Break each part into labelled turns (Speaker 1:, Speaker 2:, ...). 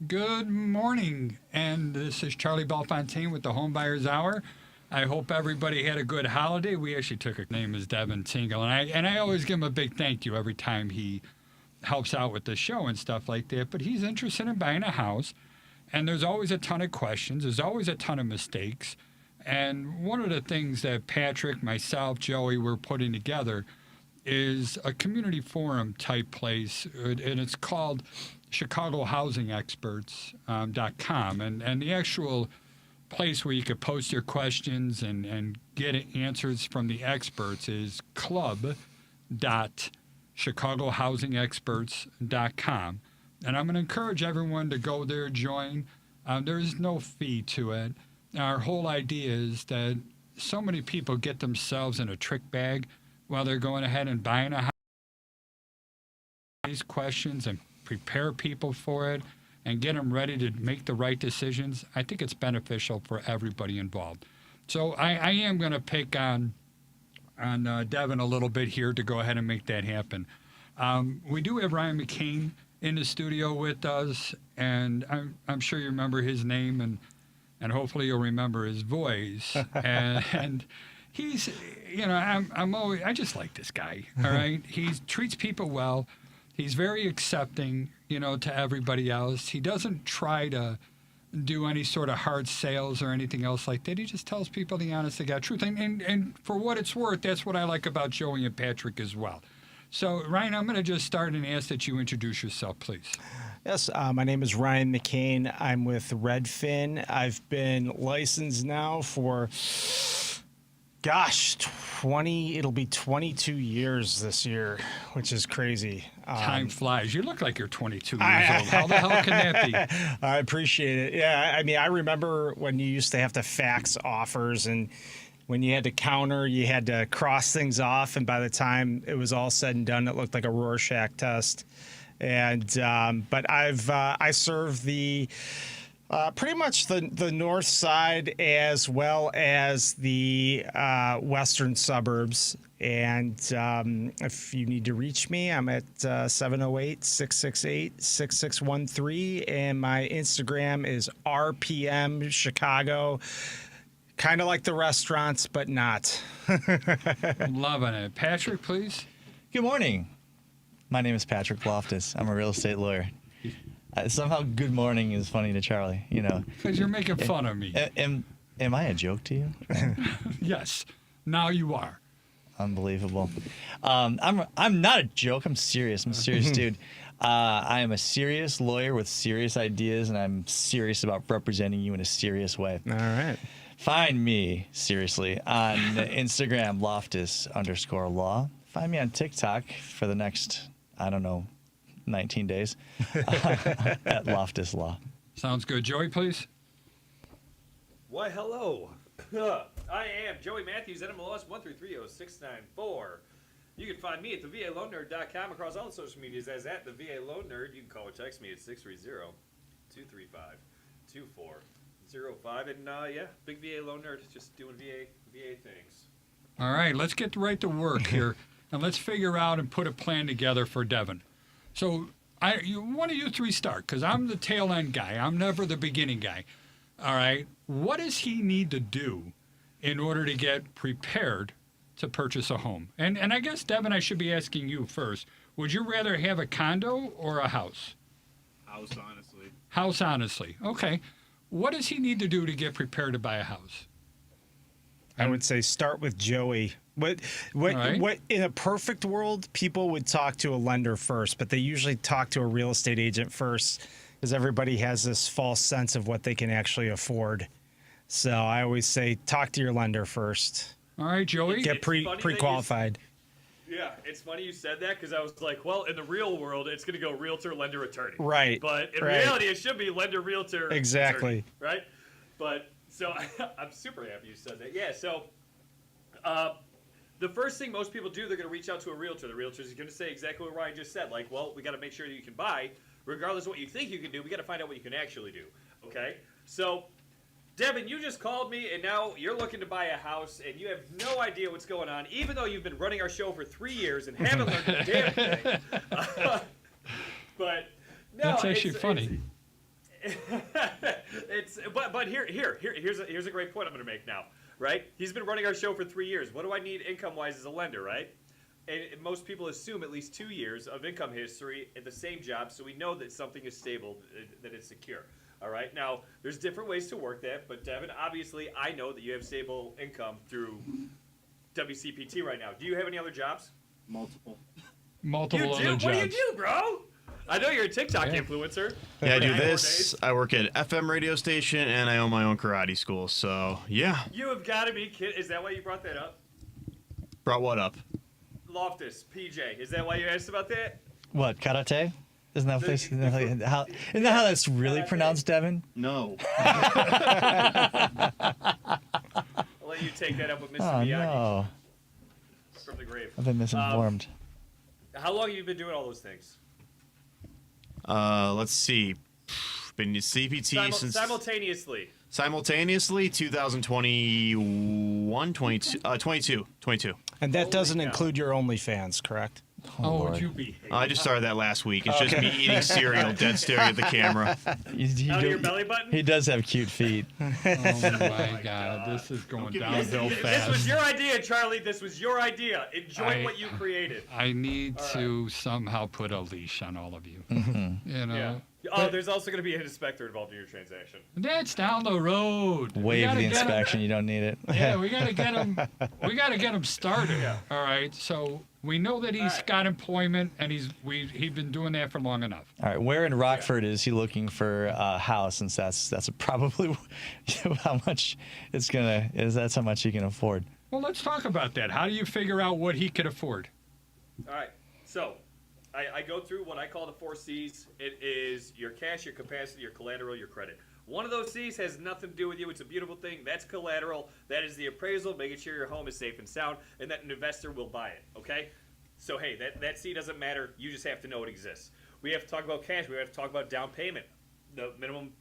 Speaker 1: Good morning, and this is Charlie Bellefontaine with the HomeBuyer's Hour. I hope everybody had a good holiday. We actually took a name as Devin Tingle, and I always give him a big thank you every time he helps out with the show and stuff like that. But he's interested in buying a house, and there's always a ton of questions. There's always a ton of mistakes. And one of the things that Patrick, myself, Joey, were putting together is a community forum type place, and it's called Chicagohousingexperts.com. And the actual place where you could post your questions and get answers from the experts is club.chicagohousingexperts.com. And I'm going to encourage everyone to go there, join. There is no fee to it. Our whole idea is that so many people get themselves in a trick bag while they're going ahead and buying a house. These questions and prepare people for it and get them ready to make the right decisions. I think it's beneficial for everybody involved. So I am going to pick on Devin a little bit here to go ahead and make that happen. We do have Ryan.McKane in the studio with us, and I'm sure you remember his name, and hopefully you'll remember his voice. and he's, I just like this guy, all right? He treats people well. He's very accepting, to everybody else. He doesn't try to do any sort of hard sales or anything else like that. He just tells people the honest to God truth. And for what it's worth, that's what I like about Joey and Patrick as well. So, Ryan, I'm going to just start and ask that you introduce yourself, please.
Speaker 2: Yes, my name is Ryan.McKane. I'm with Redfin. I've been licensed now for, it'll be 22 years this year, which is crazy.
Speaker 1: Time flies. You look like you're 22 years old. How the hell can that be?
Speaker 2: I appreciate it. Yeah, I mean, I remember when you used to have to fax offers, and when you had to counter, you had to cross things off, and by the time it was all said and done, it looked like a Rorschach test. And but I serve the pretty much the north side as well as the western suburbs. And if you need to reach me, I'm at 708-668-6613, and my Instagram is RPM Chicago. Kind of like the restaurants, but not.
Speaker 1: Loving it. Patrick, please.
Speaker 3: Good morning. My name is Patrick Loftus. I'm a real estate lawyer. Somehow good morning is funny to Charlie,
Speaker 1: Because you're making fun of me.
Speaker 3: Am I a joke to you?
Speaker 1: Yes. Now you are.
Speaker 3: Unbelievable. I'm not a joke. I'm serious. I'm a serious dude. I am a serious lawyer with serious ideas, and I'm serious about representing you in a serious way.
Speaker 2: All right.
Speaker 3: Find me, seriously, on Instagram, Loftus_law. Find me on TikTok for the next, 19 days at Loftus Law.
Speaker 1: Sounds good. Joey, please.
Speaker 4: Why, hello. I am Joey Mathews, NMLS 1330694. You can find me at thevaloannerd.com across all the social medias as at the VA Loan Nerd. You can call or text me at 630-235-2405. And big VA Loan Nerd, just doing VA things.
Speaker 1: All right, let's get right to work here, and let's figure out and put a plan together for Devin. So one of you three start, because I'm the tail end guy. I'm never the beginning guy. All right, what does he need to do in order to get prepared to purchase a home? And I guess, Devin, I should be asking you first. Would you rather have a condo or a house?
Speaker 5: House, honestly.
Speaker 1: House, honestly. Okay. What does he need to do to get prepared to buy a house?
Speaker 2: I would say start with Joey. What in a perfect world, people would talk to a lender first, but they usually talk to a real estate agent first because everybody has this false sense of what they can actually afford. So I always say talk to your lender first.
Speaker 1: All right, Joey.
Speaker 2: Get pre-qualified.
Speaker 4: Yeah, it's funny you said that because I was like, well, in the real world, it's going to go realtor, lender, attorney.
Speaker 2: Right.
Speaker 4: But in reality, it should be lender, realtor,
Speaker 2: exactly.
Speaker 4: attorney, right? But so I'm super happy you said that. Yeah, so the first thing most people do, they're going to reach out to a realtor. The realtor is going to say exactly what Ryan just said. Like, well, we got to make sure that you can buy. Regardless of what you think you can do, we got to find out what you can actually do. Okay? So, Devin, you just called me, and now you're looking to buy a house, and you have no idea what's going on, even though you've been running our show for 3 years and haven't learned a damn thing. But, no.
Speaker 1: That's actually funny.
Speaker 4: but here's a great point I'm going to make now, right? He's been running our show for 3 years. What do I need income-wise as a lender, right? And most people assume at least 2 years of income history at the same job, so we know that something is stable, that it's secure. All right. Now, there's different ways to work that, but Devin, obviously, I know that you have stable income through WCPT right now. Do you have any other jobs?
Speaker 5: Multiple.
Speaker 1: Multiple
Speaker 4: You
Speaker 1: other
Speaker 4: do?
Speaker 1: jobs.
Speaker 4: What do you do, bro? I know you're a TikTok
Speaker 1: Yeah.
Speaker 4: influencer.
Speaker 6: Yeah, I do
Speaker 4: 9 more
Speaker 6: this.
Speaker 4: days.
Speaker 6: I work at FM radio station, and I own my own karate school. So yeah,
Speaker 4: You have got to be kidding. Is that why you brought that up?
Speaker 6: brought what up?
Speaker 4: Loftus, PJ. Is that why you asked about that?
Speaker 3: What, karate? Isn't that
Speaker 4: The-
Speaker 3: place? Isn't that how that's really
Speaker 4: Karate.
Speaker 3: pronounced, Devin?
Speaker 6: No.
Speaker 4: I'll let you take that up with Mr.
Speaker 3: Oh
Speaker 4: Miyagi
Speaker 3: no,
Speaker 4: from the grave.
Speaker 3: I've been misinformed.
Speaker 4: How long have you been doing all those things?
Speaker 6: Let's see. Been CPT since
Speaker 4: Simultaneously.
Speaker 6: 2021, 22.
Speaker 2: And that
Speaker 4: Holy
Speaker 2: doesn't
Speaker 4: cow.
Speaker 2: include your OnlyFans, correct?
Speaker 1: Oh,
Speaker 3: Lord.
Speaker 1: would you be?
Speaker 6: I just started that last week. It's just me eating cereal, dead staring at the camera.
Speaker 3: He
Speaker 4: Out of your
Speaker 3: do-
Speaker 4: belly button?
Speaker 3: he does have cute feet.
Speaker 1: Oh my God, this is going
Speaker 6: give me
Speaker 1: downhill
Speaker 6: this.
Speaker 4: This was
Speaker 1: fast.
Speaker 4: your idea, Charlie. This was your idea. Enjoy what you created.
Speaker 1: I need
Speaker 4: All right.
Speaker 1: to somehow put a leash on all of you. You know,
Speaker 4: Yeah. Oh, there's also going to be an inspector involved in your transaction.
Speaker 1: that's down the road. We
Speaker 3: Waive
Speaker 1: gotta
Speaker 3: the
Speaker 1: get 'em-
Speaker 3: inspection. You don't need it.
Speaker 1: Yeah, we gotta get him. We gotta get him started.
Speaker 4: Yeah.
Speaker 1: All right. So we know that he's
Speaker 4: All right.
Speaker 1: got employment, and he's been doing that for long enough.
Speaker 3: All right, where in Rockford is he looking for a house? Since that's probably how much it's gonna is. That's how much he can afford.
Speaker 1: Well, let's talk about that. How do you figure out what he could afford?
Speaker 4: All right. So I go through what I call the 4 C's. It is your cash, your capacity, your collateral, your credit. One of those C's has nothing to do with you. It's a beautiful thing. That's collateral. That is the appraisal, making sure your home is safe and sound, and that an investor will buy it. Okay? So, hey, that C doesn't matter. You just have to know it exists. We have to talk about cash. We have to talk about down payment. The minimum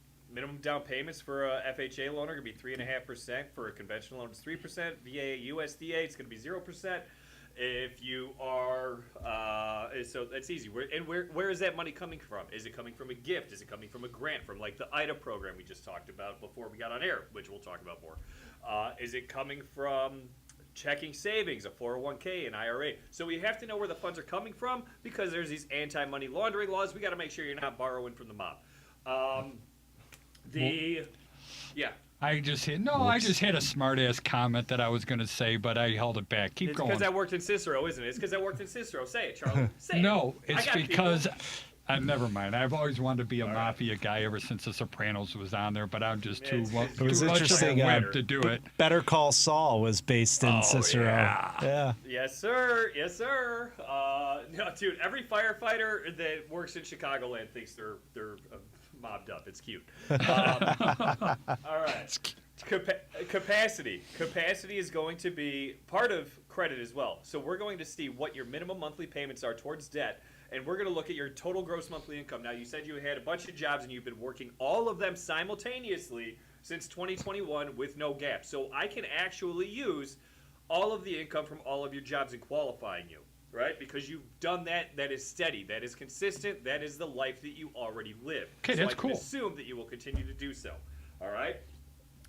Speaker 4: down payments for a FHA loan are going to be 3.5%. For a conventional loan, it's 3%. VA, USDA, it's going to be 0%. If you are, so that's easy. Where is that money coming from? Is it coming from a gift? Is it coming from a grant from like the IDA program we just talked about before we got on air, which we'll talk about more? Is it coming from checking savings, a 401k, an IRA? So we have to know where the funds are coming from because there's these anti-money laundering laws. We got to make sure you're not borrowing from the mob. Yeah.
Speaker 1: I just hit a smart ass comment that I was going to say, but I held it back. Keep
Speaker 4: It's
Speaker 1: going.
Speaker 4: because I worked in Cicero, isn't it? It's because I worked in Cicero. Say it, Charlie. Say it.
Speaker 1: No,
Speaker 4: I
Speaker 1: it's
Speaker 4: got people.
Speaker 1: because never mind. I've always wanted to be a mafia guy ever since The Sopranos was on there, but I'm just too
Speaker 4: It's-
Speaker 1: much
Speaker 2: It was
Speaker 1: of a
Speaker 2: interesting,
Speaker 1: wimp to do it.
Speaker 2: Better Call Saul was based in Cicero. Yeah.
Speaker 4: Yes, sir. Yes, sir. No, dude. Every firefighter that works in Chicagoland thinks they're mobbed up. It's cute. All right. Capacity. Capacity is going to be part of credit as well. So we're going to see what your minimum monthly payments are towards debt, and we're going to look at your total gross monthly income. Now, you said you had a bunch of jobs and you've been working all of them simultaneously since 2021 with no gap. So I can actually use all of the income from all of your jobs in qualifying you, right? Because you've done that. That is steady. That is consistent. That is the life that you already live.
Speaker 1: Okay,
Speaker 4: so
Speaker 1: that's
Speaker 4: I can
Speaker 1: cool.
Speaker 4: assume that you will continue to do so. All right?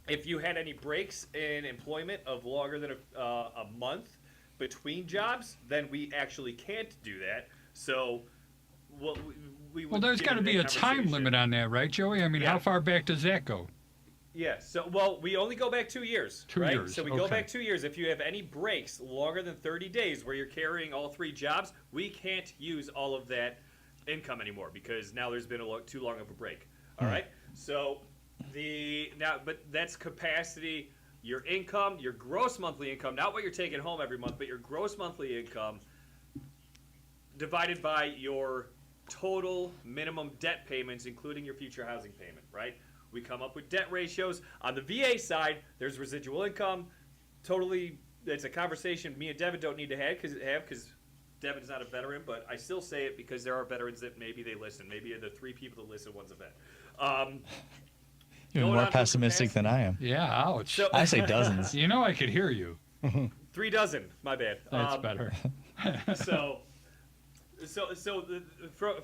Speaker 4: If you had any breaks in employment of longer than a month between jobs, then we actually can't do that. So, we would
Speaker 1: Well, there's
Speaker 4: get
Speaker 1: got to
Speaker 4: into
Speaker 1: be a
Speaker 4: that
Speaker 1: time
Speaker 4: conversation.
Speaker 1: limit on that, right, Joey? I mean,
Speaker 4: Yeah.
Speaker 1: how far back does that go?
Speaker 4: Yeah. So, well, we only go back 2 years.
Speaker 1: 2
Speaker 4: right?
Speaker 1: years,
Speaker 4: So we go
Speaker 1: okay.
Speaker 4: back 2 years. If you have any breaks longer than 30 days where you're carrying all 3 jobs, we can't use all of that income anymore because now there's been too long of a break. All right. So but that's capacity. Your income, your gross monthly income, not what you're taking home every month, but your gross monthly income divided by your total minimum debt payments, including your future housing payment, right? We come up with debt ratios. On the VA side, there's residual income. Totally, it's a conversation me and Devin don't need to have because Devin's not a veteran, but I still say it because there are veterans that maybe they listen. Maybe the 3 people that listen, one's a vet.
Speaker 3: Even
Speaker 4: Going
Speaker 3: more
Speaker 4: on to
Speaker 3: pessimistic than I am.
Speaker 1: Yeah, ouch.
Speaker 4: So
Speaker 3: I say dozens.
Speaker 1: You know I could hear you.
Speaker 4: 3 dozen. My bad.
Speaker 1: That's better.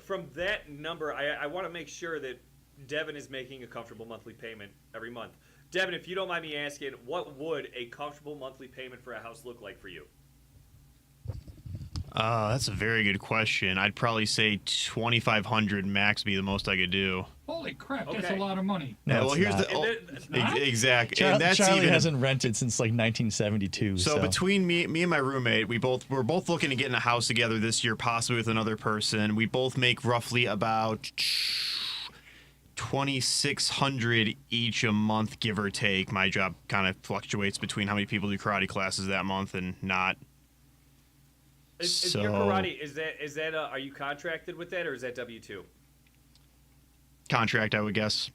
Speaker 4: From that number, I want to make sure that Devin is making a comfortable monthly payment every month. Devin, if you don't mind me asking, what would a comfortable monthly payment for a house look like for you?
Speaker 6: That's a very good question. I'd probably say 2,500 max be the most I could do.
Speaker 1: Holy crap, that's a
Speaker 4: Okay.
Speaker 1: lot of money.
Speaker 3: No,
Speaker 6: well,
Speaker 3: it's
Speaker 6: here's
Speaker 3: not.
Speaker 6: the exactly, and that's
Speaker 3: Charlie
Speaker 6: even
Speaker 3: hasn't rented since like 1972.
Speaker 6: so between me and my roommate, we're both looking to get in a house together this year, possibly with another person. We both make roughly about 2,600 each a month, give or take. My job kind of fluctuates between how many people do karate classes that month and not.
Speaker 4: Is your karate, is that are you contracted with that, or is that W-2?
Speaker 6: Contract, I would guess.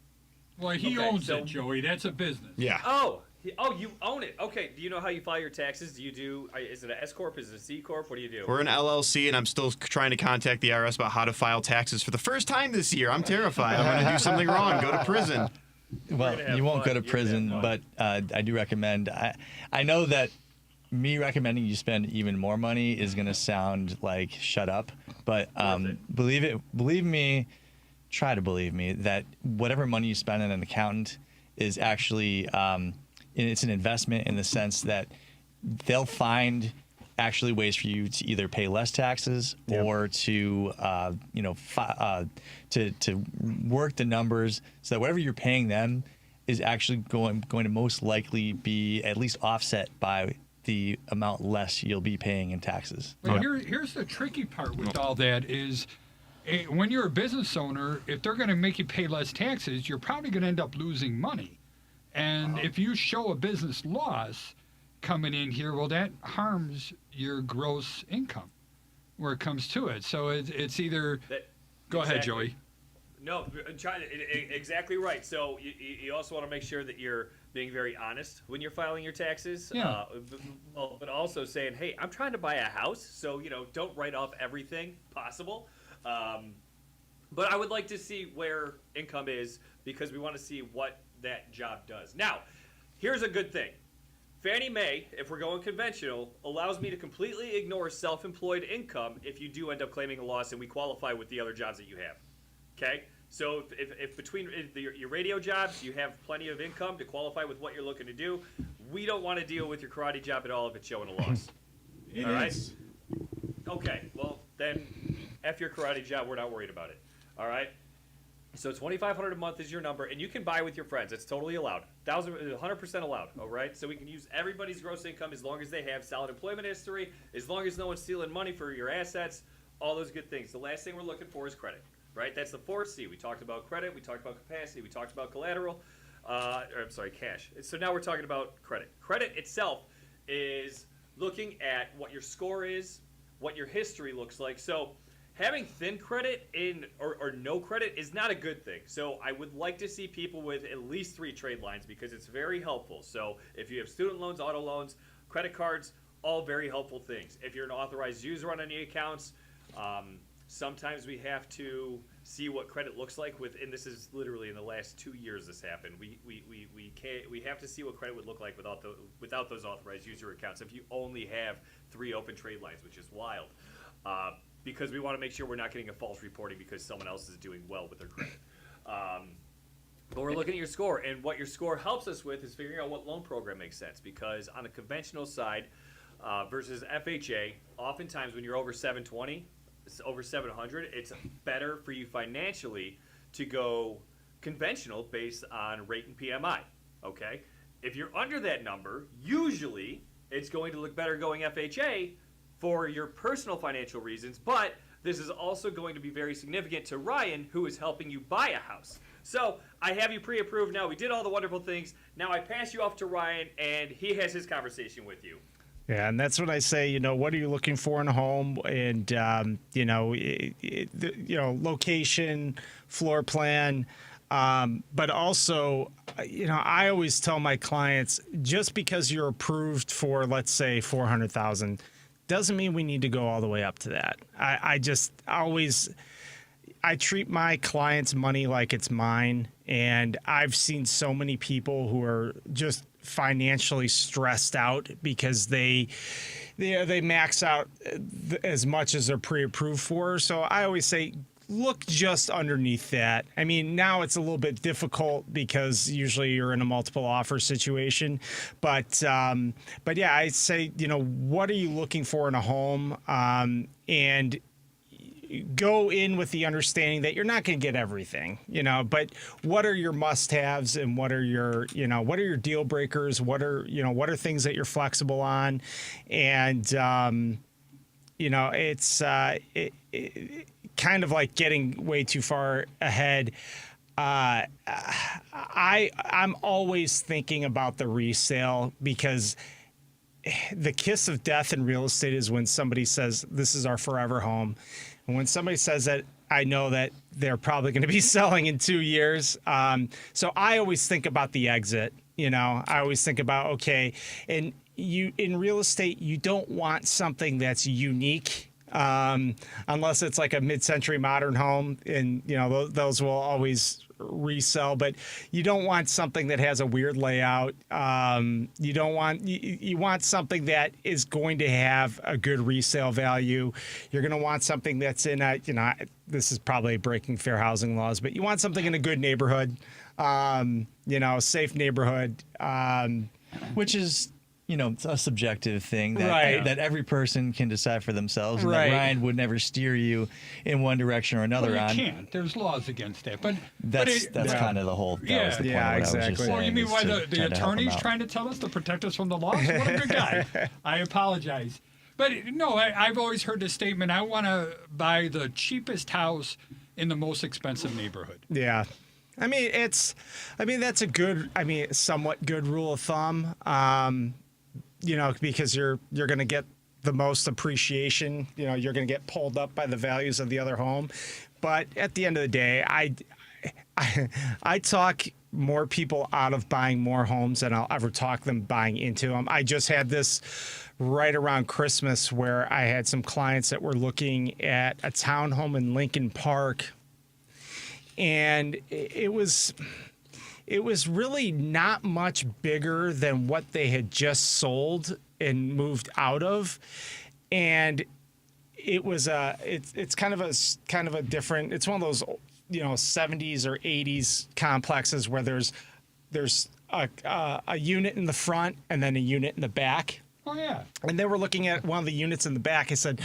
Speaker 1: Well, he
Speaker 4: Okay,
Speaker 1: owns
Speaker 4: so-
Speaker 1: it, Joey. That's a business.
Speaker 6: Yeah.
Speaker 4: Oh, you own it. Okay. Do you know how you file your taxes? Do you do? Is it an S corp? Is it a C corp? What do you do?
Speaker 6: We're an LLC, and I'm still trying to contact the IRS about how to file taxes for the first time this year. I'm terrified. I'm going to do something wrong, go to prison.
Speaker 3: well,
Speaker 4: gonna have
Speaker 3: you won't
Speaker 4: fun.
Speaker 3: go to
Speaker 4: You're gonna
Speaker 3: prison,
Speaker 4: have
Speaker 3: but I do recommend. I know that me recommending you spend even more money is going to sound like shut up, but believe me, try to believe me that whatever money you spend on an accountant is actually it's an investment in the sense that they'll find actually ways for you to either pay less taxes or to to work the numbers so that whatever you're paying them is actually going to most likely be at least offset by the amount less you'll be paying in taxes.
Speaker 1: But here's the tricky part with all that is when you're a business owner, if they're going to make you pay less taxes, you're probably going to end up losing money. And if you show a business loss coming in here, well, that harms your gross income where it comes to it. So it's either... Go ahead,
Speaker 4: Exactly.
Speaker 1: Joey.
Speaker 4: No, exactly right. So you also want to make sure that you're being very honest when you're filing your taxes.
Speaker 1: Yeah.
Speaker 4: But also saying, hey, I'm trying to buy a house, so don't write off everything possible. But I would like to see where income is because we want to see what that job does. Now, here's a good thing. Fannie Mae, if we're going conventional, allows me to completely ignore self-employed income if you do end up claiming a loss and we qualify with the other jobs that you have. Okay? So if between your radio jobs you have plenty of income to qualify with what you're looking to do, we don't want to deal with your karate job at all if it's showing a loss.
Speaker 5: It
Speaker 4: All right?
Speaker 5: is.
Speaker 4: Okay, well, then F your karate job. We're not worried about it. All right? So $2,500 a month is your number, and you can buy with your friends. It's totally allowed. 100% allowed, all right? So we can use everybody's gross income as long as they have solid employment history, as long as no one's stealing money for your assets, all those good things. The last thing we're looking for is credit, right? That's the 4C. We talked about credit. We talked about capacity. We talked about collateral. Cash. So now we're talking about credit. Credit itself is looking at what your score is, what your history looks like. So having thin credit or no credit is not a good thing. So I would like to see people with at least 3 trade lines because it's very helpful. So if you have student loans, auto loans, credit cards, all very helpful things. If you're an authorized user on any accounts, sometimes we have to see what credit looks like and this is literally in the last 2 years this happened. We have to see what credit would look like without those authorized user accounts if you only have 3 open trade lines, which is wild. Because we want to make sure we're not getting a false reporting because someone else is doing well with their credit. But we're looking at your score, and what your score helps us with is figuring out what loan program makes sense. Because on the conventional side versus FHA, oftentimes when you're over 720, over 700, it's better for you financially to go conventional based on rate and PMI. Okay, if you're under that number, usually it's going to look better going FHA for your personal financial reasons, but this is also going to be very significant to Ryan, who is helping you buy a house. So I have you pre-approved now. We did all the wonderful things. Now I pass you off to Ryan, and he has his conversation with you.
Speaker 2: Yeah, and that's what I say. What are you looking for in a home? And location, floor plan, but also, I always tell my clients, just because you're approved for, let's say, $400,000, doesn't mean we need to go all the way up to that. I treat my clients' money like it's mine, and I've seen so many people who are just financially stressed out because they max out as much as they're pre-approved for. So I always say, look just underneath that. I mean, now it's a little bit difficult because usually you're in a multiple offer situation, but yeah, I'd say, what are you looking for in a home? And go in with the understanding that you're not going to get everything, but what are your must-haves and what are your deal breakers? What are things that you're flexible on? And, it's kind of like getting way too far ahead. I'm always thinking about the resale because the kiss of death in real estate is when somebody says, this is our forever home. And when somebody says that, I know that they're probably going to be selling in 2 years. So I always think about the exit. I always think about, okay, and in real estate, you don't want something that's unique, unless it's like a mid-century modern home, and those will always resell. But you don't want something that has a weird layout. You want something that is going to have a good resale value. You're going to want something that's in a this is probably breaking fair housing laws, but you want something in a good neighborhood, safe neighborhood,
Speaker 3: which is a subjective thing that
Speaker 2: Right.
Speaker 3: that every person can decide for themselves. And
Speaker 2: Right.
Speaker 3: that Ryan would never steer you in one direction or another
Speaker 1: Well,
Speaker 3: on.
Speaker 1: you can't. There's laws against that. But
Speaker 3: That's
Speaker 1: yeah.
Speaker 3: kind of the whole. That was the point
Speaker 2: Yeah,
Speaker 3: of what I was
Speaker 2: exactly.
Speaker 3: just
Speaker 1: Well, you
Speaker 3: saying,
Speaker 1: mean
Speaker 3: is
Speaker 1: why
Speaker 3: to
Speaker 1: the
Speaker 3: try to help
Speaker 1: attorney's
Speaker 3: them out.
Speaker 1: trying to tell us to protect us from the laws? What a good guy. I apologize. But no, I've always heard this statement. I want to buy the cheapest house in the most expensive neighborhood.
Speaker 2: Yeah. I mean, that's a good, somewhat good rule of thumb, because you're going to get the most appreciation, you're going to get pulled up by the values of the other home. But at the end of the day, I talk more people out of buying more homes than I'll ever talk them buying into them. I just had this right around Christmas where I had some clients that were looking at a townhome in Lincoln Park, and it was really not much bigger than what they had just sold and moved out of. And it was it's kind of a different, it's one of those 70s or 80s complexes where there's a unit in the front and then a unit in the back.
Speaker 1: Oh, yeah.
Speaker 2: And they were looking at one of the units in the back. I said,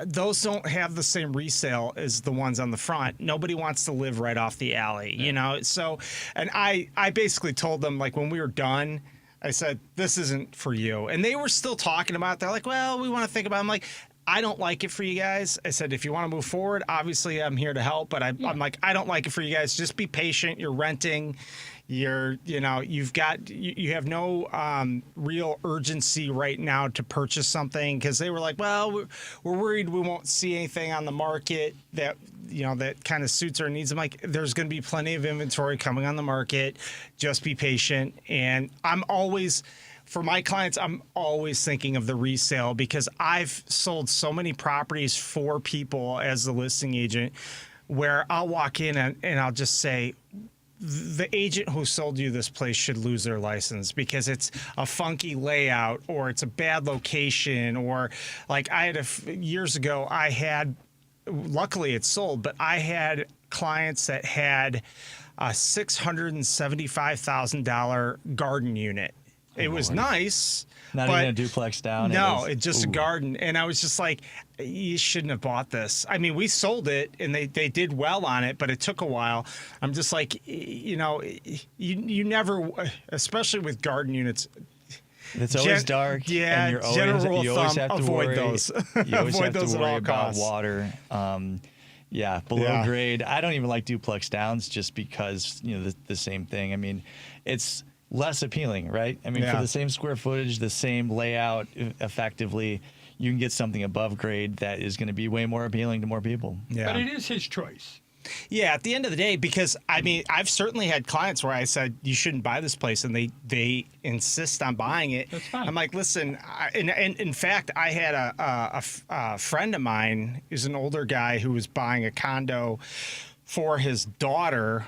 Speaker 2: those don't have the same resale as the ones on the front. Nobody wants to live right off the alley, So, and I basically told them, like, when we were done, I said, this isn't for you. And they were still talking about it. They're like, well, we want to think about it. I'm like, I don't like it for you guys. I said, if you want to move forward, obviously I'm here to help. But I'm like, I don't like it for you guys. Just be patient. You're renting. You have no real urgency right now to purchase something, because they were like, well, we're worried we won't see anything on the market that that kind of suits our needs. I'm like, there's going to be plenty of inventory coming on the market. Just be patient. And for my clients, I'm always thinking of the resale, because I've sold so many properties for people as the listing agent where I'll walk in and I'll just say, the agent who sold you this place should lose their license because it's a funky layout, or it's a bad location, or like years ago, luckily it sold, but I had clients that had a $675,000 garden unit. It was nice.
Speaker 3: Not
Speaker 2: but
Speaker 3: even a duplex down.
Speaker 2: No, it's just a garden. And I was just like, you shouldn't have bought this. I mean, we sold it and they did well on it, but it took a while. I'm just like, you never, especially with garden units.
Speaker 3: It's always dark.
Speaker 2: Yeah,
Speaker 3: and you always have to
Speaker 2: avoid
Speaker 3: worry,
Speaker 2: those.
Speaker 3: You always
Speaker 2: Avoid
Speaker 3: have
Speaker 2: those
Speaker 3: to
Speaker 2: at
Speaker 3: worry
Speaker 2: all
Speaker 3: about
Speaker 2: costs.
Speaker 3: water. Below grade. I don't even like duplex downs just because, the same thing. I mean, it's less appealing, right? I mean, for the same square footage, the same layout, effectively, you can get something above grade that is going to be way more appealing to more people.
Speaker 2: Yeah.
Speaker 1: But it is his choice.
Speaker 2: Yeah, at the end of the day, because I've certainly had clients where I said you shouldn't buy this place, and they insist on buying it.
Speaker 1: That's fine.
Speaker 2: I'm like, listen, and in fact, I had a friend of mine who's an older guy who was buying a condo for his daughter,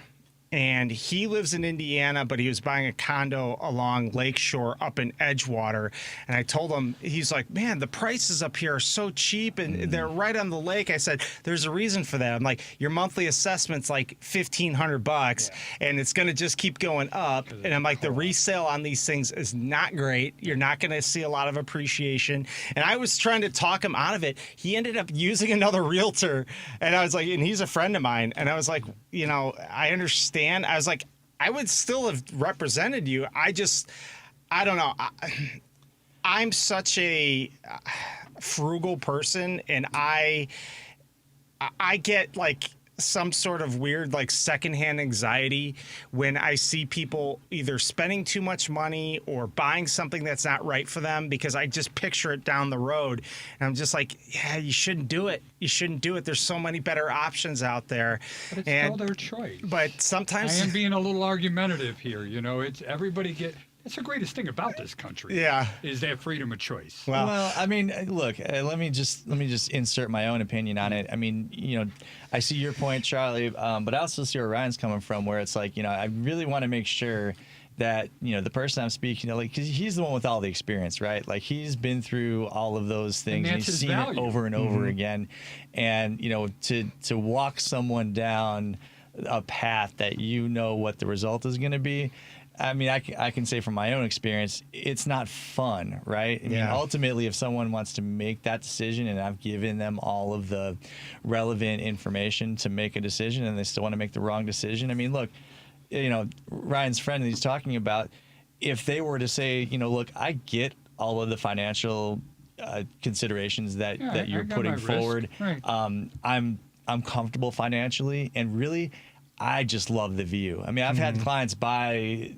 Speaker 2: and he lives in Indiana, but he was buying a condo along Lakeshore up in Edgewater. And I told him, he's like, man, the prices up here are so cheap and they're right on the lake. I said, there's a reason for that. I'm like, your monthly assessment's like $1,500 and it's going to just keep going up. And I'm like, the resale on these things is not great. You're not going to see a lot of appreciation. And I was trying to talk him out of it. He ended up using another realtor. And I was like, and he's a friend of mine. And I was like, you know, I understand. I was like, I would still have represented you. I don't know. I'm such a frugal person, and I get like some sort of weird like secondhand anxiety when I see people either spending too much money or buying something that's not right for them, because I just picture it down the road and I'm just like, yeah, you shouldn't do it. You shouldn't do it. There's so many better options out there.
Speaker 1: But it's still their choice.
Speaker 2: But sometimes
Speaker 1: I am being a little argumentative here. You know, it's everybody That's the greatest thing about this country.
Speaker 2: Yeah.
Speaker 1: Is that freedom of choice.
Speaker 3: Well, I mean, look, let me just insert my own opinion on it. I mean, you know, I see your point, Charlie, but I also see where Ryan's coming from, where it's like, you know, I really want to make sure that, you know, the person I'm speaking to, like, 'cause he's the one with all the experience, right? Like, he's been through all of those things and he's seen it over and over again. And, you know, to walk someone down a path that you know what the result is going to be, I mean, I can say from my own experience, it's not fun, right? I mean, ultimately, if someone wants to make that decision and I've given them all of the relevant information to make a decision and they still want to make the wrong decision, I mean, look, you know, Ryan's friend that he's talking about, if they were to say, you know, look, I get all of the financial considerations that you're putting forward.
Speaker 1: Right.
Speaker 3: I'm comfortable financially, and really, I just love the view. I mean, I've had clients buy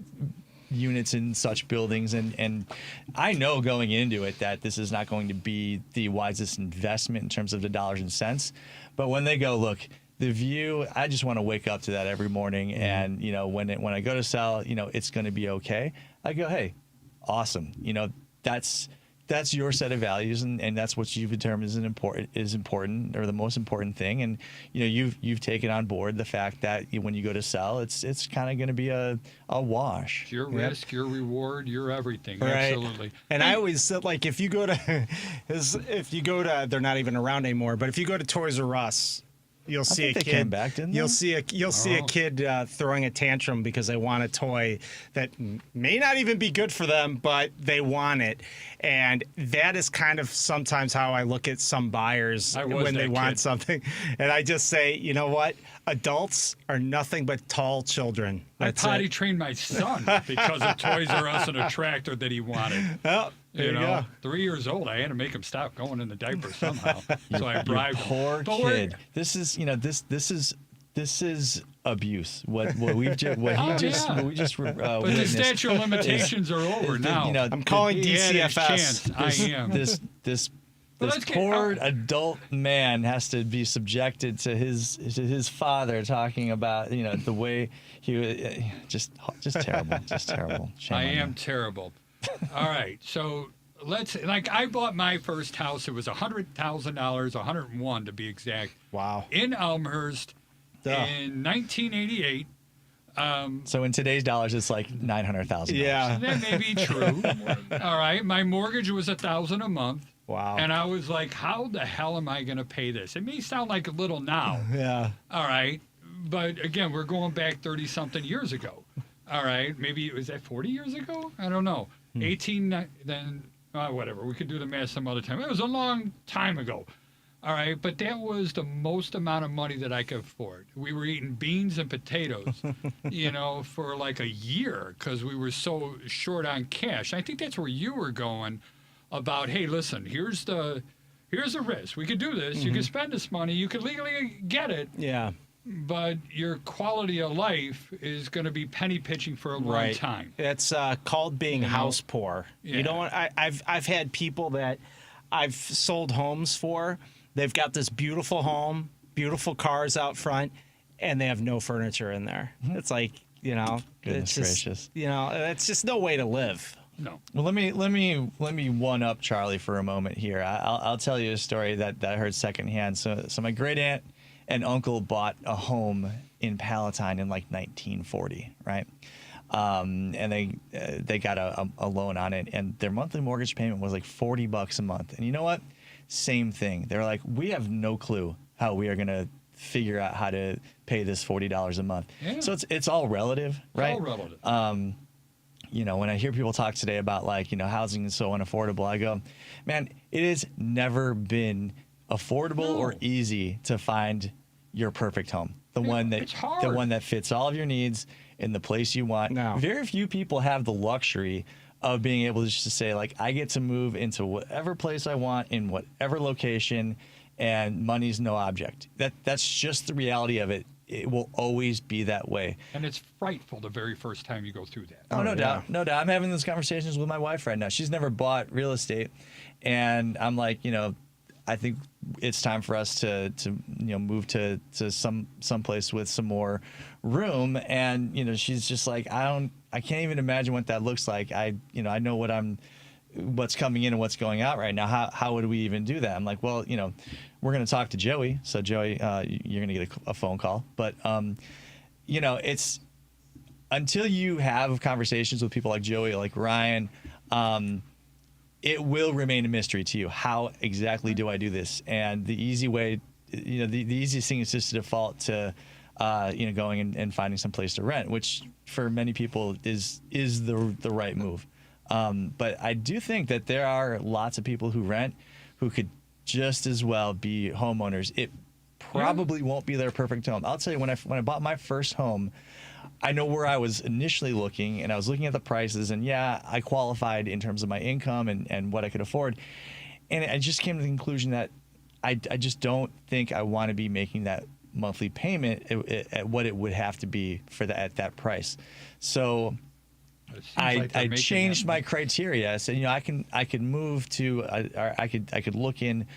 Speaker 3: units in such buildings, and I know going into it that this is not going to be the wisest investment in terms of the dollars and cents. But when they go, look, the view, I just want to wake up to that every morning, and you know, when I go to sell, you know, it's going to be okay. I go, hey, awesome. You know, that's your set of values, and that's what you've determined is important or the most important thing. And you know, you've taken on board the fact that when you go to sell, it's kind of going to be a wash.
Speaker 1: It's your risk, your reward, your everything.
Speaker 2: Right.
Speaker 1: Absolutely.
Speaker 2: And I always said, like, if you go to, they're not even around anymore, but if you go to Toys R Us, you'll see a
Speaker 3: they
Speaker 2: kid.
Speaker 3: came back, didn't
Speaker 2: you'll
Speaker 3: they?
Speaker 2: see a kid throwing a tantrum because they want a toy that may not even be good for them, but they want it. And that is kind of sometimes how I look at some buyers when they want something. And I just say, you know what? Adults are nothing but tall children.
Speaker 1: I
Speaker 2: That's
Speaker 1: potty
Speaker 2: it.
Speaker 1: trained my son because of Toys R Us and a tractor that he wanted.
Speaker 2: Well, there you go.
Speaker 1: 3 years old, I had to make him stop going in the diaper somehow. So I bribed him.
Speaker 3: Poor kid. This is, you know, this is abuse. What we just
Speaker 1: But the
Speaker 3: witnessed.
Speaker 1: statute of limitations are over now.
Speaker 3: You know,
Speaker 2: I'm calling
Speaker 1: He had his
Speaker 2: DCFS.
Speaker 1: chance. I am.
Speaker 3: This
Speaker 1: But
Speaker 3: this
Speaker 1: let's get-
Speaker 3: poor adult man has to be subjected to his father talking about, you know, the way he was just terrible, just terrible. Shame
Speaker 1: I
Speaker 3: on you.
Speaker 1: am terrible. All right, so I bought my first house. It was $100,000, 101 to be exact.
Speaker 2: Wow.
Speaker 1: In Elmhurst in 1988.
Speaker 3: So in today's dollars, it's like $900,000.
Speaker 2: Yeah.
Speaker 1: That may be true. All right, my mortgage was $1,000 a month.
Speaker 2: Wow.
Speaker 1: And I was like, how the hell am I going to pay this? It may sound like a little now.
Speaker 2: Yeah.
Speaker 1: All right. But again, we're going back 30-something years ago. All right. Maybe, was that 40 years ago? I don't know. 18, then, whatever. We could do the math some other time. It was a long time ago. All right. But that was the most amount of money that I could afford. We were eating beans and potatoes, you know, for like a year because we were so short on cash. I think that's where you were going about, hey, listen, here's the risk. We could do this. You could spend this money. You could legally get it.
Speaker 2: Yeah.
Speaker 1: But your quality of life is going to be penny pitching for a long time.
Speaker 2: It's called being house poor.
Speaker 1: Yeah.
Speaker 2: You know what? I've had people that I've sold homes for. They've got this beautiful home, beautiful cars out front, and they have no furniture in there. It's like, you know,
Speaker 3: Goodness
Speaker 2: it's just,
Speaker 3: gracious.
Speaker 2: you know, it's just no way to live.
Speaker 1: No.
Speaker 3: Well, let me one up Charlie for a moment here. I'll tell you a story that I heard secondhand. So my great aunt and uncle bought a home in Palatine in like 1940, right? And they got a loan on it, and their monthly mortgage payment was like $40 a month. And you know what? Same thing. They're like, we have no clue how we are gonna figure out how to pay this $40 a month.
Speaker 1: Yeah.
Speaker 3: So it's all relative, right?
Speaker 1: It's all relative.
Speaker 3: You know, when I hear people talk today about like, you know, housing is so unaffordable, I go, man, it has never been affordable or easy to find your perfect home. The one
Speaker 1: it's hard.
Speaker 3: that fits all of your needs in the place you want.
Speaker 2: No.
Speaker 3: Very few people have the luxury of being able to just to say like, I get to move into whatever place I want in whatever location, and money's no object. That's just the reality of it. It will always be that way.
Speaker 1: And it's frightful the very first time you go through that.
Speaker 3: Oh, no
Speaker 2: yeah.
Speaker 3: doubt. No doubt. I'm having those conversations with my wife right now. She's never bought real estate. And I'm like, you know, I think it's time for us to you know, move to some place with some more room. And, you know, she's just like, I can't even imagine what that looks like. I know what's coming in and what's going out right now. How would we even do that? I'm like, well, you know, we're going to talk to Joey. So Joey, you're going to get a phone call. But, you know, it's until you have conversations with people like Joey, like Ryan, it will remain a mystery to you. How exactly do I do this? And the easy way, you know, the easiest thing is just to default to, you know, going and finding some place to rent, which for many people is the right move. But I do think that there are lots of people who rent who could just as well be homeowners. It probably won't be their perfect home. I'll tell you, when I bought my first home, I know where I was initially looking, and I was looking at the prices, and yeah, I qualified in terms of my income and what I could afford. And I just came to the conclusion that I just don't think I want to be making that monthly payment at what it would have to be for at that price. So
Speaker 1: It seems
Speaker 3: I
Speaker 1: like they're making
Speaker 3: changed
Speaker 1: that-
Speaker 3: my criteria. I said, you know, I could move to, I could look in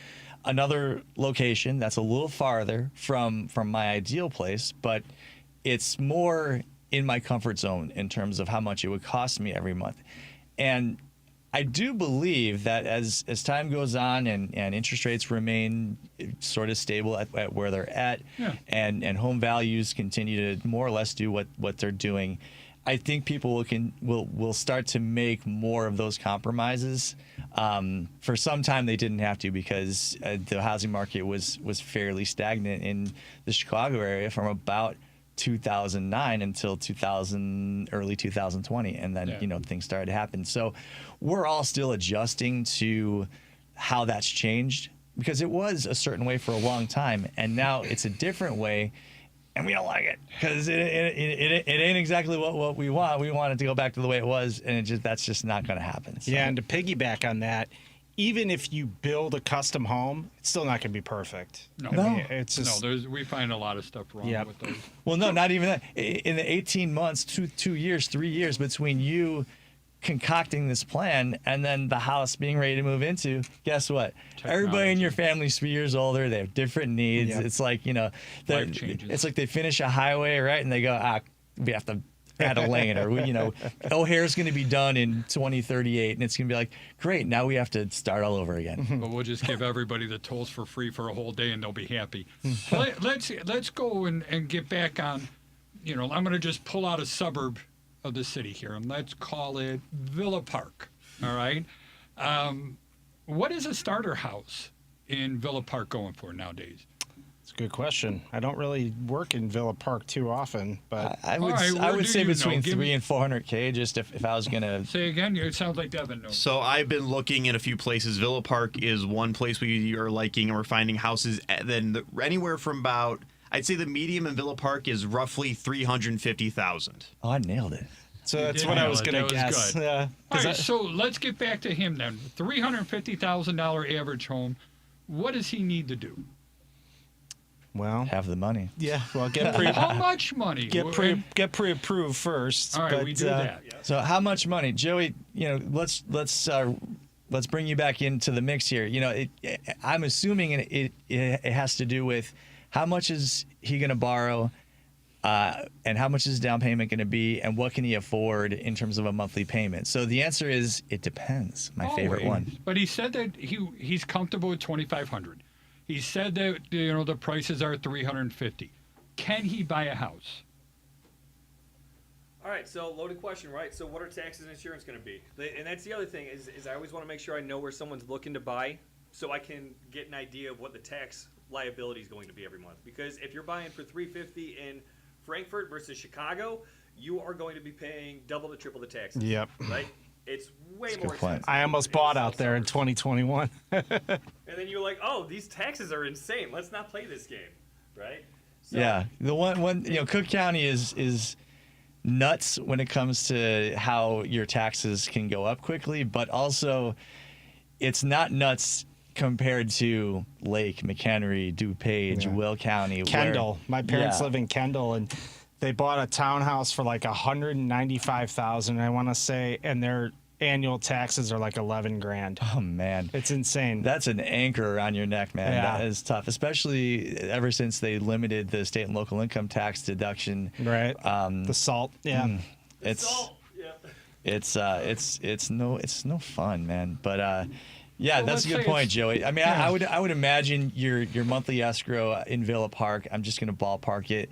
Speaker 3: another location that's a little farther from my ideal place, but it's more in my comfort zone in terms of how much it would cost me every month. And I do believe that as time goes on and interest rates remain sort of stable at where they're at, and home values continue to more or less do what they're doing, I think people will start to make more of those compromises. For some time they didn't have to, because the housing market was fairly stagnant in the Chicago area from about 2009 until early 2020, and then you know, things started to happen. So we're all still adjusting to how that's changed, because it was a certain way for a long time, and now it's a different way. And we don't like it, because it ain't exactly what we want. We want it to go back to the way it was, and that's just not going to happen. So.
Speaker 2: Yeah, and to piggyback on that, even if you build a custom home, it's still not going to be perfect.
Speaker 1: No.
Speaker 2: I mean, it's just
Speaker 1: we find a lot of stuff wrong with those.
Speaker 3: Well, no, not even that. In the 18 months, 2 years, 3 years between you concocting this plan and then the house being ready to move into, guess what? Everybody in your family's 3 years older. They have different needs.
Speaker 2: Yep.
Speaker 3: It's like, you know,
Speaker 1: Life changes.
Speaker 3: it's like they finish a highway, right? And they go, we have to add a lane, or you know, O'Hare's going to be done in 2038, and it's going to be like, great, now we have to start all over again.
Speaker 1: But we'll just give everybody the tolls for free for a whole day, and they'll be happy. Let's go and get back on. You know, I'm going to just pull out a suburb of the city here, and let's call it Villa Park. All right. What is a starter house in Villa Park going for nowadays?
Speaker 2: it's a good question. I don't really work in Villa Park too often, but
Speaker 3: I
Speaker 1: All right,
Speaker 3: I
Speaker 1: where
Speaker 3: would
Speaker 1: do
Speaker 3: say
Speaker 1: you know?
Speaker 3: between
Speaker 1: Give
Speaker 3: 3
Speaker 1: me-
Speaker 3: and 400K, just if I was going to.
Speaker 1: Say again. It sounds like Devin knows.
Speaker 6: So I've been looking at a few places. Villa Park is one place we are liking, and we're finding houses anywhere from about, I'd say the medium in Villa Park is roughly 350,000.
Speaker 3: Oh, I nailed it.
Speaker 2: so that's
Speaker 1: did
Speaker 2: what I
Speaker 1: nail
Speaker 2: was
Speaker 1: it.
Speaker 2: going
Speaker 1: That
Speaker 2: to
Speaker 1: was
Speaker 2: guess.
Speaker 1: good.
Speaker 2: Yeah.
Speaker 1: All right, so let's get back to him then. $350,000 average home. What does he need to do?
Speaker 2: Well,
Speaker 3: Have the money.
Speaker 2: yeah. Well, get pre
Speaker 1: How much money?
Speaker 2: get pre-approved first.
Speaker 1: All right,
Speaker 2: but,
Speaker 1: we do that.
Speaker 3: So how much money, Joey? You know, let's bring you back into the mix here. You know, I'm assuming it has to do with how much is he going to borrow, and how much is his down payment going to be, and what can he afford in terms of a monthly payment. So the answer is it depends. My favorite
Speaker 1: Always.
Speaker 3: one.
Speaker 1: But he said that he's comfortable with $2,500. He said that, you know, the prices are $350. can he buy a house?
Speaker 4: All right, so loaded question, right? So what are taxes and insurance going to be? And that's the other thing is I always want to make sure I know where someone's looking to buy so I can get an idea of what the tax liability is going to be every month. Because if you're buying for $350 in Frankfurt versus Chicago, you are going to be paying double to triple the taxes.
Speaker 2: Yep.
Speaker 4: Right? It's way
Speaker 3: That's a
Speaker 4: more
Speaker 3: good point.
Speaker 4: expensive.
Speaker 2: I almost
Speaker 4: in
Speaker 2: bought
Speaker 4: the
Speaker 2: out there in
Speaker 4: suburbs.
Speaker 2: 2021.
Speaker 4: And then you're like, oh, these taxes are insane. Let's not play this game, right? So,
Speaker 3: Yeah, the one Cook County is nuts when it comes to how your taxes can go up quickly, but also it's not nuts compared to Lake, McHenry, DuPage,
Speaker 2: Yeah.
Speaker 3: Will County,
Speaker 2: Kendall. My parents
Speaker 3: Yeah.
Speaker 2: live in Kendall, and they bought a townhouse for like $195,000. I want to say, and their annual taxes are like 11 grand.
Speaker 3: Oh man,
Speaker 2: It's insane.
Speaker 3: that's an anchor around your neck, man.
Speaker 2: Yeah.
Speaker 3: That is tough, especially ever since they limited the state and local income tax deduction.
Speaker 2: Right. The salt. Yeah.
Speaker 3: It's
Speaker 4: So, yeah.
Speaker 3: it's no fun, man. But yeah,
Speaker 1: Well,
Speaker 3: that's
Speaker 1: let's
Speaker 3: a good
Speaker 1: say
Speaker 3: point,
Speaker 1: it's-
Speaker 3: Joey. I mean, I would imagine your monthly escrow in Villa Park. I'm just gonna ballpark it,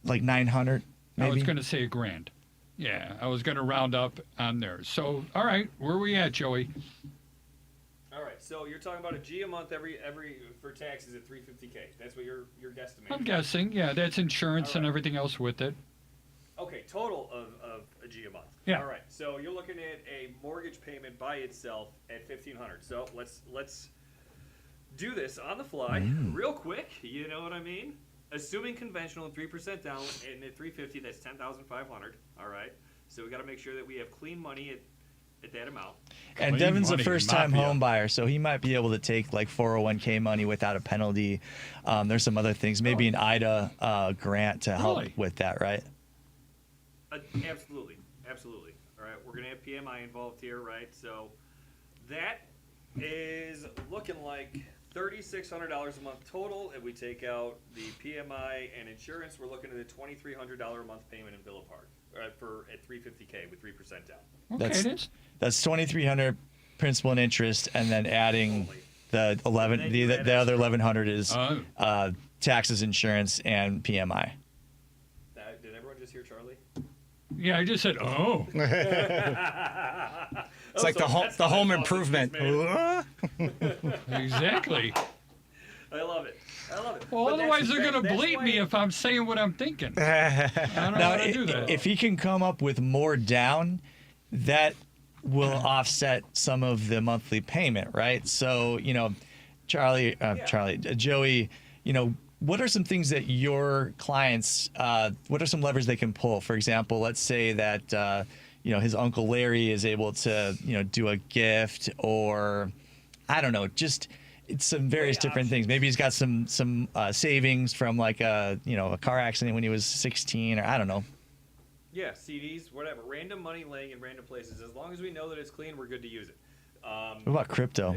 Speaker 3: like 900, maybe.
Speaker 1: I was going to say $1,000. Yeah, I was going to round up on there. So, all right, where are we at, Joey?
Speaker 4: All right, so you're talking about a G a month every for taxes at $350K. That's what you're guesstimating.
Speaker 1: I'm guessing, yeah, that's insurance and
Speaker 4: All right.
Speaker 1: everything else with it.
Speaker 4: Okay, total of a G a month.
Speaker 1: Yeah.
Speaker 4: All right, so you're looking at a mortgage payment by itself at $1,500. So let's do this on the fly, real quick. You know what I mean? Assuming conventional and 3% down, and at $350, that's $10,500. All right, so we got to make sure that we have clean money at that amount.
Speaker 3: And
Speaker 1: Clean
Speaker 3: Devin's a
Speaker 1: money,
Speaker 3: first-time
Speaker 1: mafia.
Speaker 3: home buyer, so he might be able to take like 401k money without a penalty. There's some other things, maybe an IDA grant to help
Speaker 1: Really?
Speaker 3: with that, right?
Speaker 4: Absolutely. All right, we're gonna have PMI involved here, right? So that is looking like $3,600 a month total. If we take out the PMI and insurance, we're looking at a $2,300 a month payment in Villa Park at $350K with 3% down.
Speaker 1: Okay, that's
Speaker 3: That's 2,300 principal and interest, and then adding
Speaker 4: Holy.
Speaker 3: the 11,
Speaker 4: And then you add
Speaker 3: the other
Speaker 4: extra.
Speaker 3: 1,100 is
Speaker 1: Oh.
Speaker 3: taxes, insurance, and PMI.
Speaker 4: Did everyone just hear Charlie?
Speaker 1: yeah, I just said, oh.
Speaker 2: It's like the home improvement.
Speaker 1: Exactly.
Speaker 4: I love it.
Speaker 1: Well,
Speaker 4: But
Speaker 1: otherwise they're going to
Speaker 4: that's
Speaker 1: bleep
Speaker 4: why-
Speaker 1: me if I'm saying what I'm thinking. I don't
Speaker 3: Now,
Speaker 1: want to do that.
Speaker 3: if he can come up with more down, that will offset some of the monthly payment, right? So, Joey, what are some things that your clients, what are some levers they can pull? For example, let's say that, his Uncle Larry is able to, do a gift, or I don't know, just it's some various different things. Maybe he's got some savings from like a car accident when he was 16, or I don't know.
Speaker 4: Yeah, CDs, whatever. Random money laying in random places. As long as we know that it's clean, we're good to use it.
Speaker 3: What about crypto?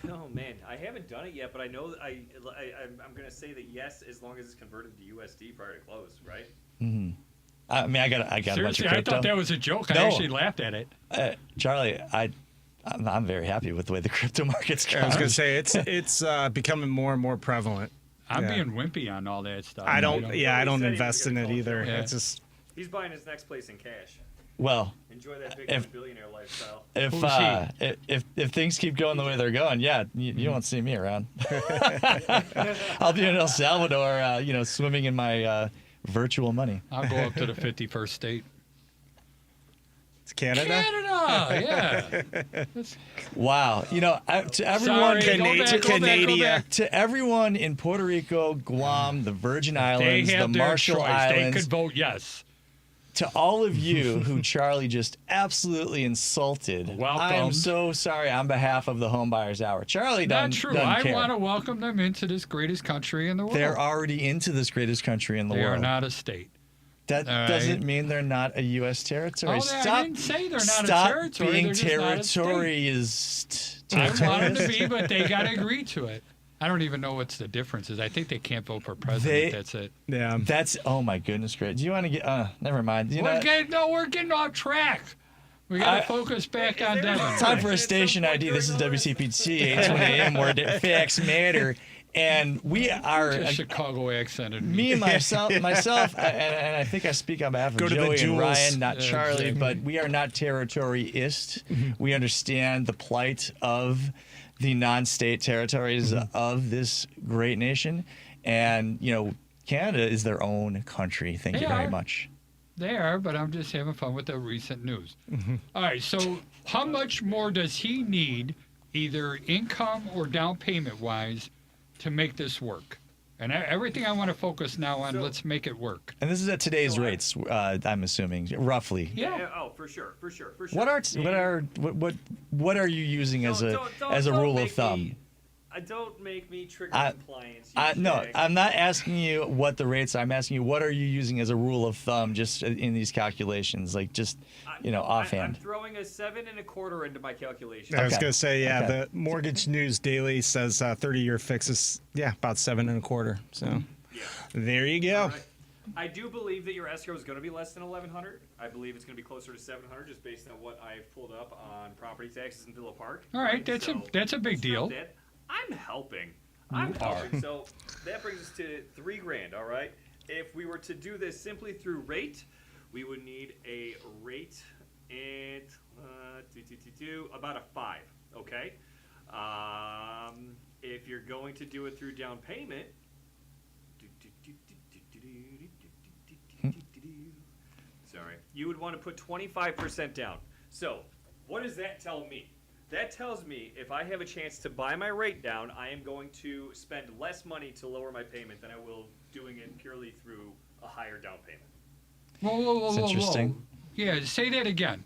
Speaker 4: Oh man, I haven't done it yet, but I know that I'm going to say that yes, as long as it's converted to USD prior to close, right?
Speaker 3: I mean, I got a bunch of
Speaker 1: Seriously, I
Speaker 3: crypto.
Speaker 1: thought that was a joke.
Speaker 3: No.
Speaker 1: I actually laughed at it.
Speaker 3: Charlie, I'm very happy with the way the crypto market's going.
Speaker 2: I was gonna say it's becoming more and more prevalent.
Speaker 1: I'm
Speaker 2: Yeah.
Speaker 1: being wimpy on all that stuff.
Speaker 2: I don't
Speaker 4: He said he was
Speaker 2: invest in
Speaker 4: gonna
Speaker 2: it
Speaker 4: call
Speaker 2: either.
Speaker 1: Yeah.
Speaker 2: It's just
Speaker 4: He's buying his next place in cash.
Speaker 3: Well,
Speaker 4: Enjoy that big
Speaker 3: If-
Speaker 4: billionaire lifestyle.
Speaker 3: if things keep going the way they're going, yeah, you won't see me around. I'll be in El Salvador, swimming in my virtual money.
Speaker 1: I'll go up to the 51st state.
Speaker 2: it's Canada.
Speaker 1: Canada, yeah.
Speaker 3: Wow, to everyone,
Speaker 1: Sorry, go back, go back, go back.
Speaker 3: to everyone in Puerto Rico, Guam, the Virgin
Speaker 1: They
Speaker 3: Islands, the
Speaker 1: have their
Speaker 3: Marshall
Speaker 1: choice.
Speaker 3: Islands.
Speaker 1: They could vote yes.
Speaker 3: To all of you who Charlie just absolutely insulted,
Speaker 1: Welcome.
Speaker 3: I am so sorry on behalf of the Homebuyers Hour. Charlie
Speaker 1: Not
Speaker 3: doesn't,
Speaker 1: true.
Speaker 3: doesn't
Speaker 1: I
Speaker 3: care.
Speaker 1: want to welcome them into this greatest country in the world.
Speaker 3: They're already into this greatest country in the
Speaker 1: They
Speaker 3: world.
Speaker 1: are not a state.
Speaker 3: That
Speaker 1: all right.
Speaker 3: doesn't mean they're not a U.S. territory.
Speaker 1: Oh,
Speaker 3: Stop,
Speaker 1: I didn't say they're not
Speaker 3: stop
Speaker 1: a territory.
Speaker 3: being
Speaker 1: They're just not a state.
Speaker 3: territorialist.
Speaker 1: I want them to be, but they got to agree to it. I don't even know what's the difference is. I think they can't vote for president. That's it.
Speaker 2: Yeah.
Speaker 3: That's oh my goodness, great. Do you want to get? Never mind. You know,
Speaker 1: We're getting off track. We got to focus back on
Speaker 4: Is there
Speaker 1: Devin.
Speaker 4: a-
Speaker 3: time for a
Speaker 4: At some
Speaker 3: station
Speaker 4: point
Speaker 3: ID.
Speaker 4: during
Speaker 3: This is
Speaker 4: all this-
Speaker 3: WCPT 820 AM, where the facts matter. And we are
Speaker 1: A Chicago accent. In
Speaker 3: me and myself, and I think I speak on behalf of
Speaker 2: Go to the
Speaker 3: Joey and
Speaker 2: Jewels.
Speaker 3: Ryan, not
Speaker 1: Yeah,
Speaker 3: Charlie,
Speaker 1: exactly.
Speaker 3: but we are not territoryist. We understand the plight of the non-state territories of this great nation, and Canada is their own country. Thank
Speaker 1: They
Speaker 3: you very
Speaker 1: are.
Speaker 3: much.
Speaker 1: They are, but I'm just having fun with the recent news. All right, so how much more does he need, either income or down payment wise, to make this work? And everything I want to focus now on,
Speaker 4: So-
Speaker 1: let's make it work.
Speaker 3: And this is at today's
Speaker 4: So I-
Speaker 3: rates, I'm assuming, roughly.
Speaker 1: Yeah.
Speaker 4: Oh, for sure.
Speaker 3: What are you using as a rule of thumb?
Speaker 4: Don't make me trigger
Speaker 3: I-
Speaker 4: compliance.
Speaker 3: No, I'm not asking you what the rates are. I'm asking you what are you using as a rule of thumb, just in these calculations, like just
Speaker 4: I'm
Speaker 3: offhand.
Speaker 4: throwing a 7 1/4 into my calculation.
Speaker 2: I was
Speaker 3: Okay.
Speaker 2: going to say, yeah,
Speaker 3: Okay.
Speaker 2: the Mortgage News Daily says 30-year fix is, about 7 1/4. So
Speaker 4: Yeah.
Speaker 2: there you go.
Speaker 4: All right. I do believe that your escrow is going to be less than 1,100. I believe it's going to be closer to 700, just based on what I've pulled up on property taxes in Villa Park.
Speaker 1: All right, that's a big
Speaker 4: it's not
Speaker 1: deal.
Speaker 4: that. I'm helping. I'm helping. So that brings us to $3,000. All right. If we were to do this simply through rate, we would need a rate at about a 5. Okay. If you're going to do it through down payment. Sorry. You would want to put 25% down. So, what does that tell me? That tells me if I have a chance to buy my rate down, I am going to spend less money to lower my payment than I will doing it purely through a higher down payment.
Speaker 1: Whoa.
Speaker 3: It's interesting.
Speaker 1: Yeah, say that again.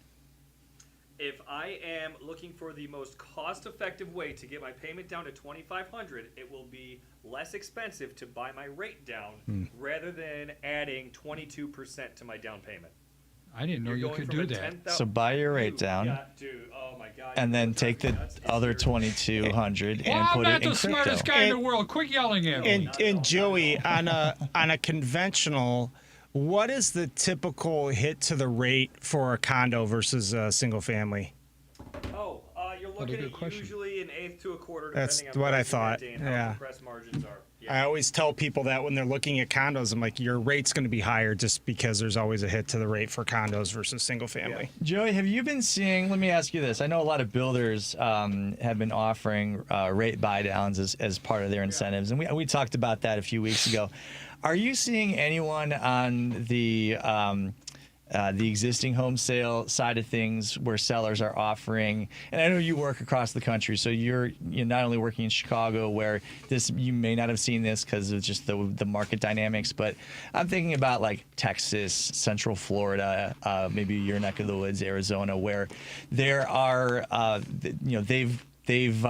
Speaker 4: If I am looking for the most cost-effective way to get my payment down to $2,500, it will be less expensive to buy my rate down rather than adding 22% to my down payment.
Speaker 1: I didn't know
Speaker 4: You're
Speaker 1: you
Speaker 4: going
Speaker 1: could
Speaker 4: from
Speaker 1: do
Speaker 4: a
Speaker 1: that.
Speaker 4: 10,000
Speaker 3: So buy your rate
Speaker 4: You
Speaker 3: down,
Speaker 4: got to- oh my God,
Speaker 3: and
Speaker 4: you're
Speaker 3: then
Speaker 4: driving
Speaker 3: take
Speaker 4: me
Speaker 3: the
Speaker 4: nuts. It's
Speaker 3: other
Speaker 4: serious.
Speaker 3: 2,200
Speaker 1: Well,
Speaker 3: and
Speaker 1: I'm
Speaker 3: put
Speaker 1: not
Speaker 3: it in
Speaker 1: the
Speaker 3: crypto.
Speaker 1: smartest guy in the
Speaker 2: And-
Speaker 1: world. Quit yelling at me.
Speaker 2: And Joey, on a conventional, what is the typical hit to the rate for a condo versus a single family?
Speaker 4: Oh, you're
Speaker 1: What a
Speaker 4: looking
Speaker 1: good
Speaker 4: at
Speaker 1: question.
Speaker 4: usually an 1/8 to a quarter,
Speaker 2: That's
Speaker 4: depending on
Speaker 2: what I
Speaker 4: pricing that
Speaker 2: thought,
Speaker 4: day and how
Speaker 2: yeah.
Speaker 4: compressed margins are.
Speaker 2: I always tell people that when they're looking at condos, I'm like, your rate's going to be higher just because there's always a hit to the rate for condos versus single family.
Speaker 3: Joey, have you been seeing? Let me ask you this. I know a lot of builders have been offering rate buy downs as part of their incentives, and we talked about that a few weeks ago. Are you seeing anyone on the existing home sale side of things where sellers are offering? And I know you work across the country, so you're not only working in Chicago, where you may not have seen this because of just the market dynamics, but I'm thinking about like Texas, Central Florida, maybe your neck of the woods, Arizona, where there are they've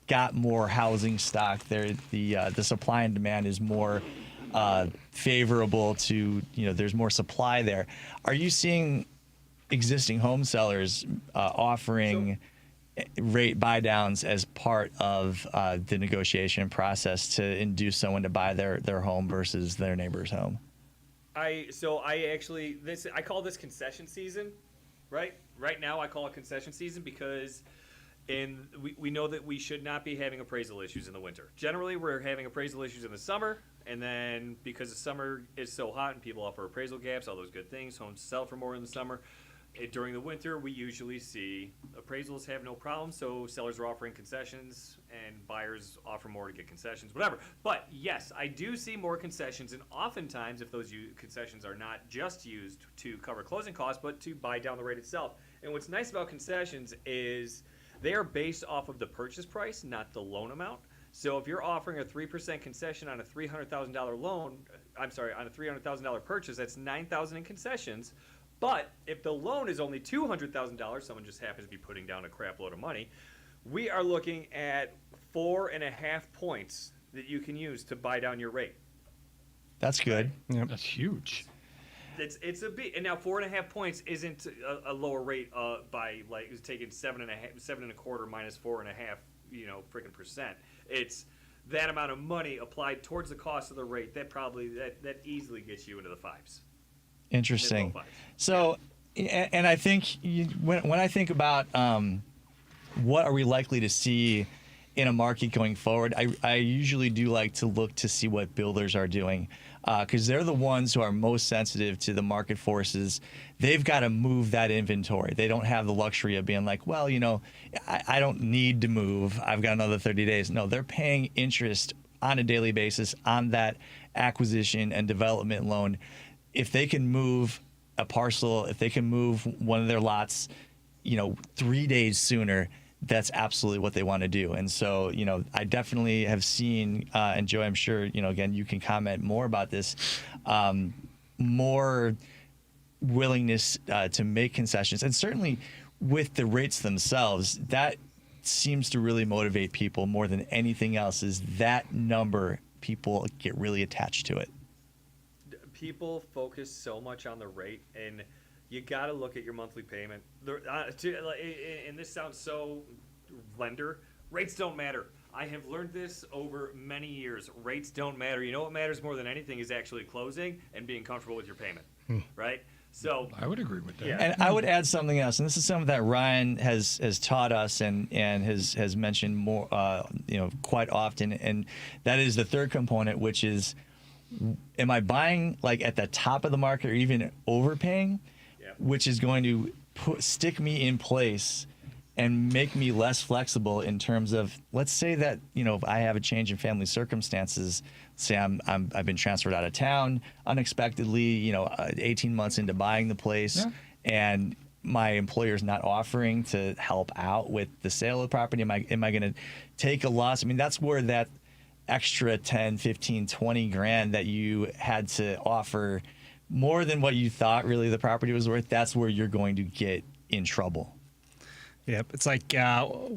Speaker 3: got more housing stock. The supply and demand is more favorable to, there's more supply there. Are you seeing existing home sellers offering rate buy downs as part of the negotiation process to induce someone to buy their home versus their neighbor's home?
Speaker 4: I call this concession season, right? Right now I call it concession season because we know that we should not be having appraisal issues in the winter. Generally, we're having appraisal issues in the summer, and then because the summer is so hot and people offer appraisal gaps, all those good things, homes sell for more in the summer. During the winter, we usually see appraisals have no problem, so sellers are offering concessions and buyers offer more to get concessions, whatever. But yes, I do see more concessions, and oftentimes, if those concessions are not just used to cover closing costs, but to buy down the rate itself. And what's nice about concessions is they are based off of the purchase price, not the loan amount. So if you're offering a 3% concession on a $300,000 loan, on a $300,000 purchase, that's $9,000 in concessions. But if the loan is only $200,000, someone just happens to be putting down a crap load of money, we are looking at 4.5 points that you can use to buy down your rate.
Speaker 3: That's good.
Speaker 1: That's huge.
Speaker 4: It's a bit, and now 4.5 points isn't a lower rate by like taking 7 1/4 minus 4.5, freaking percent. It's that amount of money applied towards the cost of the rate that easily gets you into the fives.
Speaker 3: Interesting.
Speaker 4: Mid-low fives.
Speaker 3: So, and I think when I think about what are we likely to see in a market going forward, I usually do like to look to see what builders are doing, because they're the ones who are most sensitive to the market forces. They've got to move that inventory. They don't have the luxury of being like, well, I don't need to move. I've got another 30 days. No, they're paying interest on a daily basis on that acquisition and development loan. If they can move a parcel, if they can move one of their lots, 3 days sooner, that's absolutely what they want to do. And so, I definitely have seen, and Joe, I'm sure, again, you can comment more about this, more willingness to make concessions. And certainly with the rates themselves, that seems to really motivate people more than anything else, is that number. People get really attached to it.
Speaker 4: People focus so much on the rate, and you got to look at your monthly payment. And this sounds so lender. Rates don't matter. I have learned this over many years. Rates don't matter. You know what matters more than anything is actually closing and being comfortable with your payment, right? So
Speaker 1: I would agree with that.
Speaker 4: Yeah.
Speaker 3: And I would add something else, and this is something that Ryan has taught us and has mentioned more, quite often, and that is the third component, which is, am I buying like at the top of the market or even overpaying, which is going to stick me in place and make me less flexible in terms of, let's say that, I have a change in family circumstances. Say I've been transferred out of town unexpectedly, 18 months into buying the place, and my employer's not offering to help out with the sale of the property. Am I going to take a loss? I mean, that's where that extra 10, 15, 20 grand that you had to offer more than what you thought really the property was worth, that's where you're going to get in trouble.
Speaker 2: Yep. It's like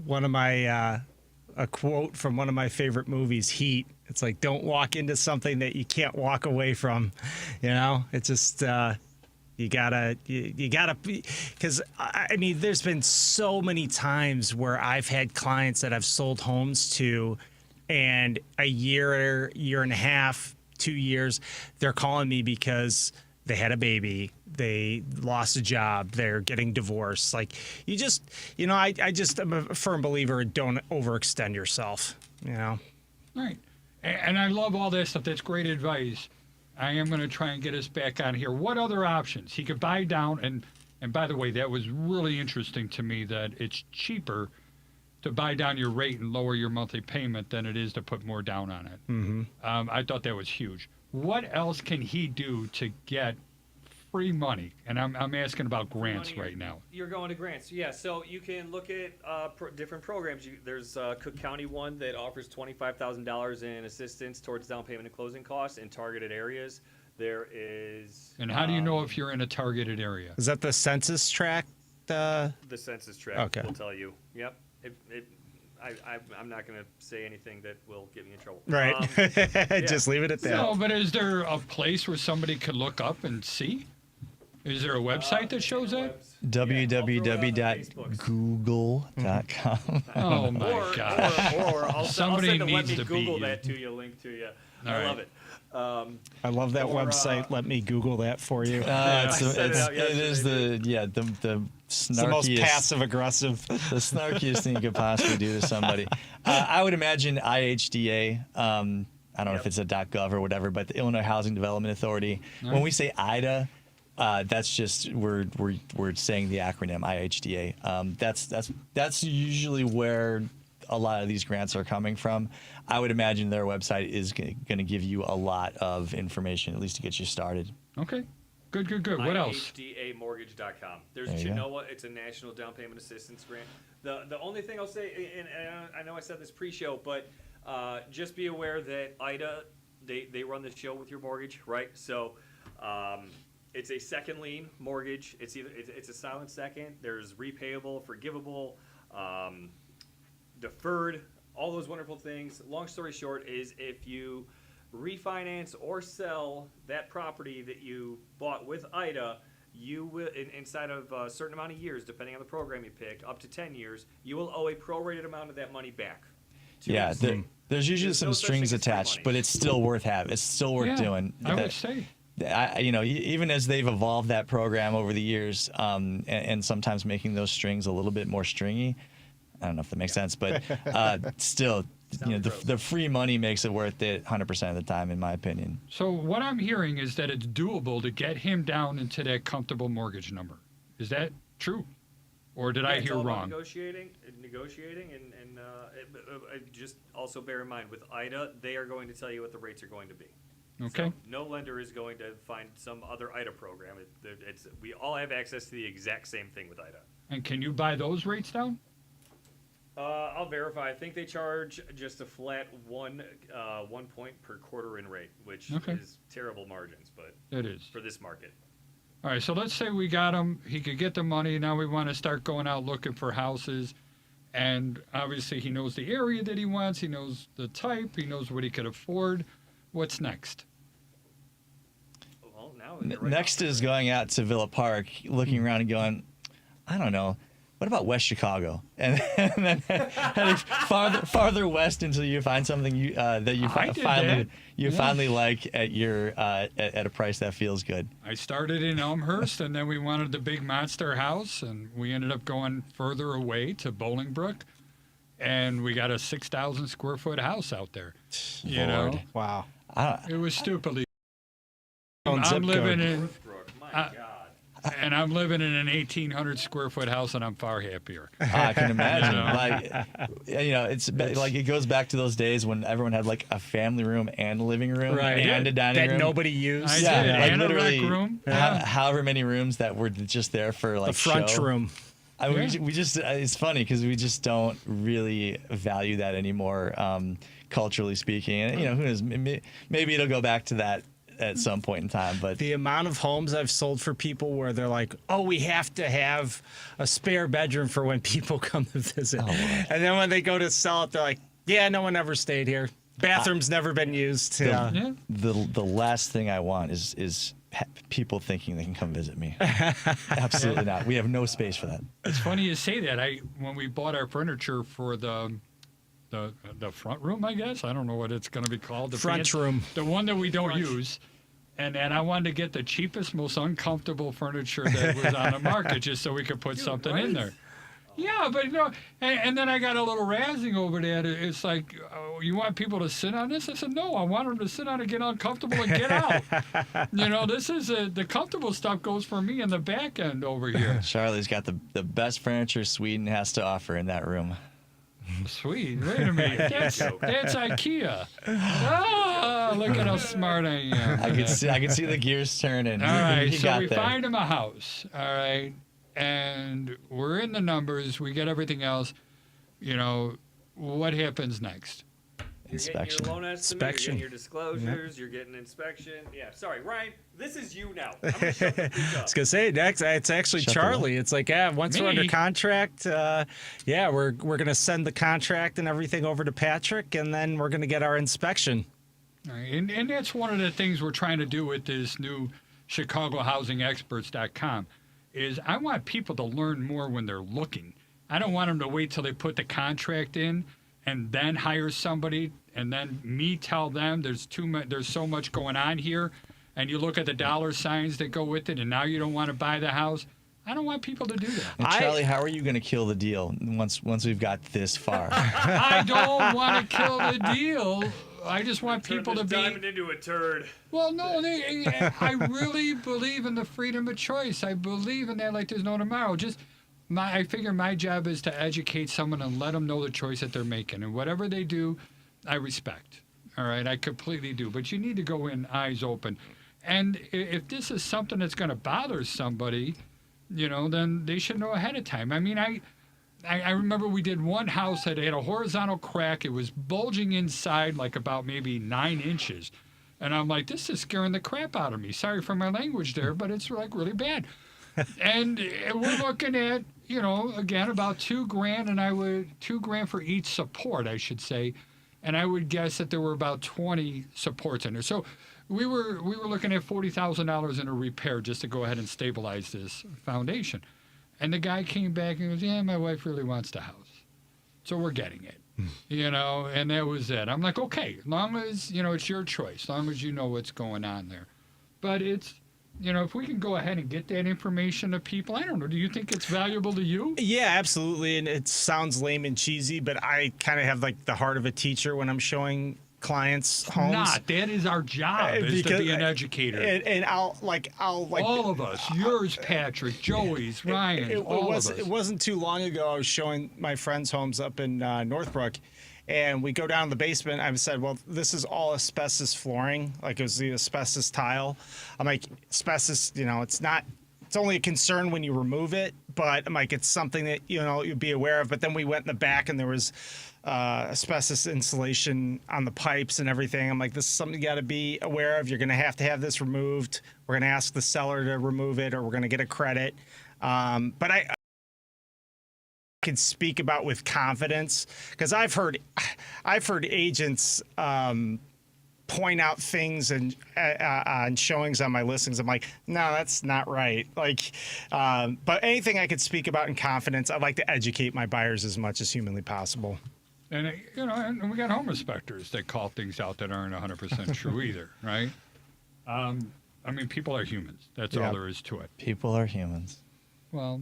Speaker 2: one of my a quote from one of my favorite movies, Heat. It's like, don't walk into something that you can't walk away from. It's just you gotta because I mean, there's been so many times where I've had clients that I've sold homes to, and a year and a half, 2 years, they're calling me because they had a baby, they lost a job, they're getting divorced. Like, you just, I just am a firm believer in don't overextend yourself,
Speaker 1: Right. And I love all this stuff. That's great advice. I am going to try and get us back on here. What other options? He could buy down, and by the way, that was really interesting to me that it's cheaper to buy down your rate and lower your monthly payment than it is to put more down on it. Mm-hmm. I thought that was huge. What else can he do to get free money? And I'm asking about grants right now.
Speaker 4: You're going to grants, yeah. So you can look at different programs. There's Cook County one that offers $25,000 in assistance towards down payment and closing costs in targeted areas. There is.
Speaker 1: And how do you know if you're in a targeted area?
Speaker 2: Is that the census tract?
Speaker 4: The census tract will tell you. Yep. I'm not going to say anything that will get me in trouble.
Speaker 2: Right. Just leave it at that.
Speaker 1: No, but is there a place where somebody could look up and see? Is there a website that shows that?
Speaker 3: www.google.com.
Speaker 1: Oh my gosh.
Speaker 4: Or I'll
Speaker 1: Somebody
Speaker 4: send the
Speaker 1: needs
Speaker 4: Let Me
Speaker 1: to be
Speaker 4: Google
Speaker 1: you.
Speaker 4: that to you, link to you.
Speaker 1: All
Speaker 4: I
Speaker 1: right.
Speaker 4: love it.
Speaker 2: I love that website. Let me Google that for you.
Speaker 3: It
Speaker 4: sent it out
Speaker 3: is the
Speaker 2: It's the most
Speaker 3: snarkiest,
Speaker 2: passive aggressive.
Speaker 3: the snarkiest thing you could possibly do to somebody. I would imagine IHDA. I don't know if it's a .gov or whatever, but the Illinois Housing Development Authority. When we say IDA, that's just we're saying the acronym IHDA. That's usually where a lot of these grants are coming from. I would imagine their website is going to give you a lot of information, at least to get you started.
Speaker 1: Okay. Good. What else?
Speaker 4: IHDAmortgage.com.
Speaker 3: There you go.
Speaker 4: What? It's a national down payment assistance grant. The only thing I'll say, and I know I said this pre-show, but just be aware that IDA, they run the show with your mortgage, right? So it's a second lien mortgage. It's a silent second. There's repayable, forgivable, deferred, all those wonderful things. Long story short is if you refinance or sell that property that you bought with IDA, you will, inside of a certain amount of years, depending on the program you pick, up to 10 years, you will owe a prorated amount of that money back.
Speaker 3: Yeah, there's usually
Speaker 4: There's
Speaker 3: some
Speaker 4: no such
Speaker 3: strings
Speaker 4: thing as free
Speaker 3: attached,
Speaker 4: money.
Speaker 3: but it's still worth having. It's still worth doing.
Speaker 1: I would say.
Speaker 3: Even as they've evolved that program over the years, and sometimes making those strings a little bit more stringy, I don't know if that makes sense, but still, the free money makes it worth it 100% of the time, in my opinion.
Speaker 1: So what I'm hearing is that it's doable to get him down into that comfortable mortgage number. Is that true? Or did I
Speaker 4: It's
Speaker 1: hear
Speaker 4: all about
Speaker 1: wrong?
Speaker 4: Negotiating, and just also bear in mind with IDA, they are going to tell you what the rates are going to be.
Speaker 1: Okay.
Speaker 4: So no lender is going to find some other IDA program. We all have access to the exact same thing with IDA.
Speaker 1: And can you buy those rates down?
Speaker 4: I'll verify. I think they charge just a flat 1 point per quarter in rate, which
Speaker 1: Okay.
Speaker 4: is terrible margins, but
Speaker 1: It is.
Speaker 4: for this market.
Speaker 1: All right, so let's say we got him. He could get the money. Now we want to start going out looking for houses. And obviously he knows the area that he wants. He knows the type. He knows what he could afford. What's next?
Speaker 4: Well, now they're right
Speaker 3: Next
Speaker 4: off.
Speaker 3: is going out to Villa Park, looking around and going, I don't know. What about West Chicago? And then heading farther west until you find something that you
Speaker 1: I did
Speaker 3: finally
Speaker 1: that. Yeah.
Speaker 3: finally like at your at a price that feels good.
Speaker 1: I started in Elmhurst, and then we wanted the big monster house, and we ended up going further away to Bolingbrook, and we got a 6,000 square foot house out there. You know,
Speaker 3: Lord.
Speaker 2: Wow.
Speaker 1: it was stupidly.
Speaker 2: Own zip
Speaker 1: I'm living
Speaker 2: code.
Speaker 1: in,
Speaker 4: Northbrook, my
Speaker 1: Uh,
Speaker 4: God.
Speaker 1: and I'm living in an 1,800 square foot house, and I'm far happier.
Speaker 3: I can imagine.
Speaker 1: You know?
Speaker 3: Like, it's like it goes back to those days when everyone had like a family room and a living room
Speaker 2: Right.
Speaker 3: and a dining
Speaker 2: That
Speaker 3: room.
Speaker 2: nobody used.
Speaker 1: I
Speaker 3: Yeah,
Speaker 1: did,
Speaker 3: like
Speaker 1: and a rec
Speaker 3: literally
Speaker 1: room.
Speaker 3: ho-
Speaker 1: Yeah.
Speaker 3: however many rooms that were just there for like
Speaker 2: The front
Speaker 3: show.
Speaker 2: room.
Speaker 3: I mean,
Speaker 1: Yeah.
Speaker 3: we just it's funny because we just don't really value that anymore, culturally speaking. And who knows? Maybe it'll go back to that at some point in time. But
Speaker 2: The amount of homes I've sold for people where they're like, oh, we have to have a spare bedroom for when people come to visit. And then when they go to sell it, they're like, yeah, no one ever stayed here. Bathroom's never been used. Yeah.
Speaker 1: Yeah.
Speaker 3: the last thing I want is people thinking they can come visit me. Absolutely not. We have no space for that.
Speaker 1: It's funny you say that. When we bought our furniture for the front room, I guess I don't know what it's going to be called. The
Speaker 2: Front room.
Speaker 1: the one that we don't use. And I wanted to get the cheapest, most uncomfortable furniture that was on the market, just so we could put something in there. Yeah, but and then I got a little razzing over that. It's like, oh, you want people to sit on this? I said, no, I want them to sit on it, get uncomfortable, and get out. This is the comfortable stuff goes for me in the back end over here.
Speaker 3: Charlie's got the best furniture Sweden has to offer in that room.
Speaker 1: Sweet. Wait a minute. That's IKEA. Oh, look at how smart I am.
Speaker 3: I could see the gears turning.
Speaker 1: All right,
Speaker 3: He
Speaker 1: so
Speaker 3: got
Speaker 1: we
Speaker 3: there.
Speaker 1: find him a house. All right, and we're in the numbers. We get everything else. What happens next?
Speaker 4: You're getting
Speaker 3: Inspection.
Speaker 4: your loan estimate,
Speaker 2: Inspection.
Speaker 4: you're getting your disclosures, you're getting inspection. Yeah, sorry, Ryan, this is you now. I'm going to shut the freak
Speaker 2: I
Speaker 4: up.
Speaker 2: was gonna say next, it's actually
Speaker 3: Shut the
Speaker 2: Charlie. It's like, once we're under
Speaker 1: Me?
Speaker 2: contract, we're gonna send the contract and everything over to Patrick, and then we're gonna get our inspection.
Speaker 1: All right, and that's one of the things we're trying to do with this new ChicagoHousingExperts.com is I want people to learn more when they're looking. I don't want them to wait till they put the contract in and then hire somebody and then me tell them there's so much going on here, and you look at the dollar signs that go with it, and now you don't want to buy the house. I don't want people to do that.
Speaker 3: And Charlie, how are you going to kill the deal once we've got this far?
Speaker 1: I don't want to kill the deal. I just want
Speaker 4: Turn
Speaker 1: people to
Speaker 4: this
Speaker 1: be.
Speaker 4: diamond into a turd.
Speaker 1: Well, no, I really believe in the freedom of choice. I believe in that like there's no tomorrow. I figure my job is to educate someone and let them know the choice that they're making. And whatever they do, I respect. All right, I completely do. But you need to go in eyes open. And if this is something that's going to bother somebody, then they should know ahead of time. I mean, I remember we did one house that had a horizontal crack. It was bulging inside like about maybe 9 inches. And I'm like, this is scaring the crap out of me. Sorry for my language there, but it's like really bad. And we're looking at, again, about $2,000, and $2,000 for each support, I should say. And I would guess that there were about 20 supports in there. So we were looking at $40,000 in a repair just to go ahead and stabilize this foundation. And the guy came back and goes, yeah, my wife really wants the house. So we're getting it, and that was it. I'm like, okay, as long as, it's your choice, as long as you know what's going on there. But it's if we can go ahead and get that information to people, I don't know. Do you think it's valuable to you?
Speaker 2: Yeah, absolutely. And it sounds lame and cheesy, but I kind of have like the heart of a teacher when I'm showing clients homes.
Speaker 1: Not. That is our job, is to be an educator.
Speaker 2: And I'll like
Speaker 1: all of us. Yours, Patrick, Joey's, Ryan, all of us.
Speaker 2: It wasn't too long ago. I was showing my friends' homes up in Northbrook, and we go down in the basement. I said, well, this is all asbestos flooring. Like, it was the asbestos tile. I'm like, asbestos, it's only a concern when you remove it, but I'm like, it's something that, you'd be aware of. But then we went in the back and there was asbestos insulation on the pipes and everything. I'm like, this is something you got to be aware of. You're going to have this removed. We're going to ask the seller to remove it, or we're going to get a credit. But I can speak about with confidence, because I've heard agents point out things and on showings on my listings. I'm like, no, that's not right. Like, but anything I could speak about in confidence, I'd like to educate my buyers as much as humanly possible.
Speaker 1: And, and we got home inspectors that call things out that aren't 100% true either, right? People are humans. That's all there is to it.
Speaker 3: People are humans.
Speaker 1: Well,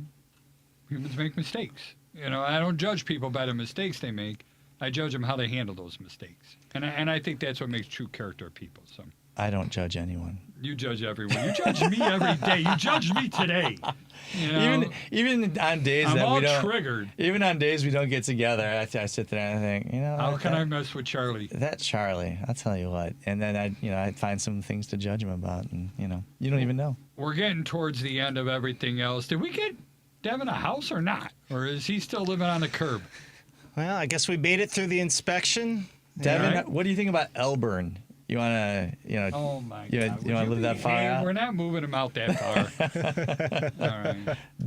Speaker 1: humans make mistakes. I don't judge people by the mistakes they make. I judge them how they handle those mistakes. And I think that's what makes true character of people. So
Speaker 3: I don't judge anyone.
Speaker 1: You judge everyone. You judge me every day. You judge me today.
Speaker 3: Even on days
Speaker 1: I'm
Speaker 3: that
Speaker 1: all
Speaker 3: we don't
Speaker 1: triggered.
Speaker 3: Even on days we don't get together, I sit there and I think,
Speaker 1: how can I mess with Charlie?
Speaker 3: That Charlie, I'll tell you what. And then I'd find some things to judge him about, and you don't even know.
Speaker 1: We're getting towards the end of everything else. Did we get Devin a house or not? Or is he still living on the curb?
Speaker 2: Well, I guess we made it through the inspection.
Speaker 3: Devin,
Speaker 1: right.
Speaker 3: What do you think about Elburn? You want to,
Speaker 1: Oh my
Speaker 3: you
Speaker 1: God!
Speaker 3: want to live that far out?
Speaker 1: We're not moving him out that far. All right.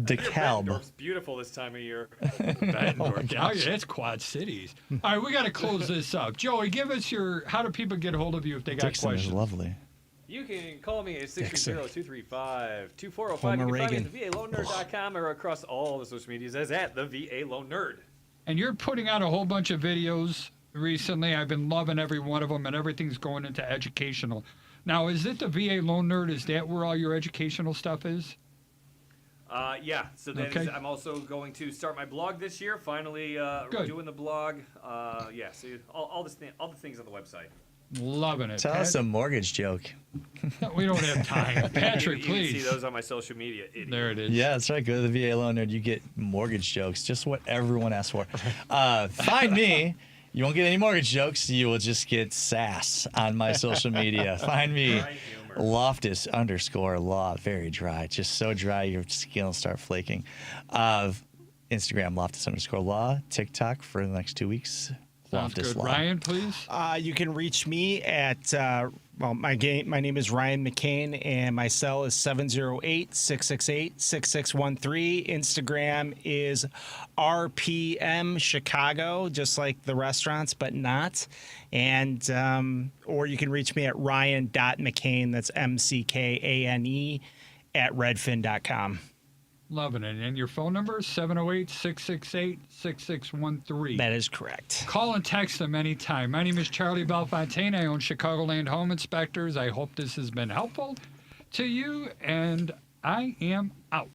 Speaker 3: DeKalb.
Speaker 4: Bettendorf's beautiful this time of year.
Speaker 1: Bettendorf. Oh, yeah, that's Quad Cities. All right, we got to close this up. Joey, give us how do people get a hold of you if they got
Speaker 3: Dixon
Speaker 1: questions?
Speaker 3: is lovely.
Speaker 4: You can call me at 630-235-2405. You
Speaker 2: Homer
Speaker 4: can find me
Speaker 2: Reagan.
Speaker 4: at thevalonenerd.com or across all the social medias as at the VA Lone Nerd.
Speaker 1: And you're putting out a whole bunch of videos recently. I've been loving every one of them, and everything's going into educational. Now, is it the VA Lone Nerd? Is that where all your educational stuff is?
Speaker 4: Yeah. So that
Speaker 1: Okay.
Speaker 4: is, I'm also going to start my blog this year. Finally,
Speaker 1: Good.
Speaker 4: doing the blog. Yeah. So all the things on the website.
Speaker 1: Loving it.
Speaker 3: Tell us a mortgage joke.
Speaker 1: No, we don't have time. Patrick,
Speaker 4: you
Speaker 1: please.
Speaker 4: can see those on my social media. Idiot.
Speaker 1: There it is.
Speaker 3: Yeah, that's right. Go to the VA Loan Nerd. You get mortgage jokes, just what everyone asks for. Find me. You won't get any mortgage jokes. You will just get sass on my social media. Find me,
Speaker 4: Dry humor.
Speaker 3: Loftus_law. Very dry. Just so dry your skin will start flaking. Instagram, Loftus_law. TikTok for the next 2 weeks.
Speaker 1: Sounds
Speaker 3: Loftus
Speaker 1: good.
Speaker 3: Law.
Speaker 1: Ryan, please.
Speaker 2: You can reach me at, my name is Ryan.McKane, and my cell is 708-668-6613. Instagram is RPM Chicago, just like the restaurants, but not. And, or you can reach me at Ryan.McKane, that's MCKANE, at Redfin.com.
Speaker 1: Loving it. And your phone number is 708-668-6613.
Speaker 2: That is correct.
Speaker 1: Call and text them anytime. My name is Charlie Bellefontaine. I own Chicagoland Home Inspectors. I hope this has been helpful to you, and I am out.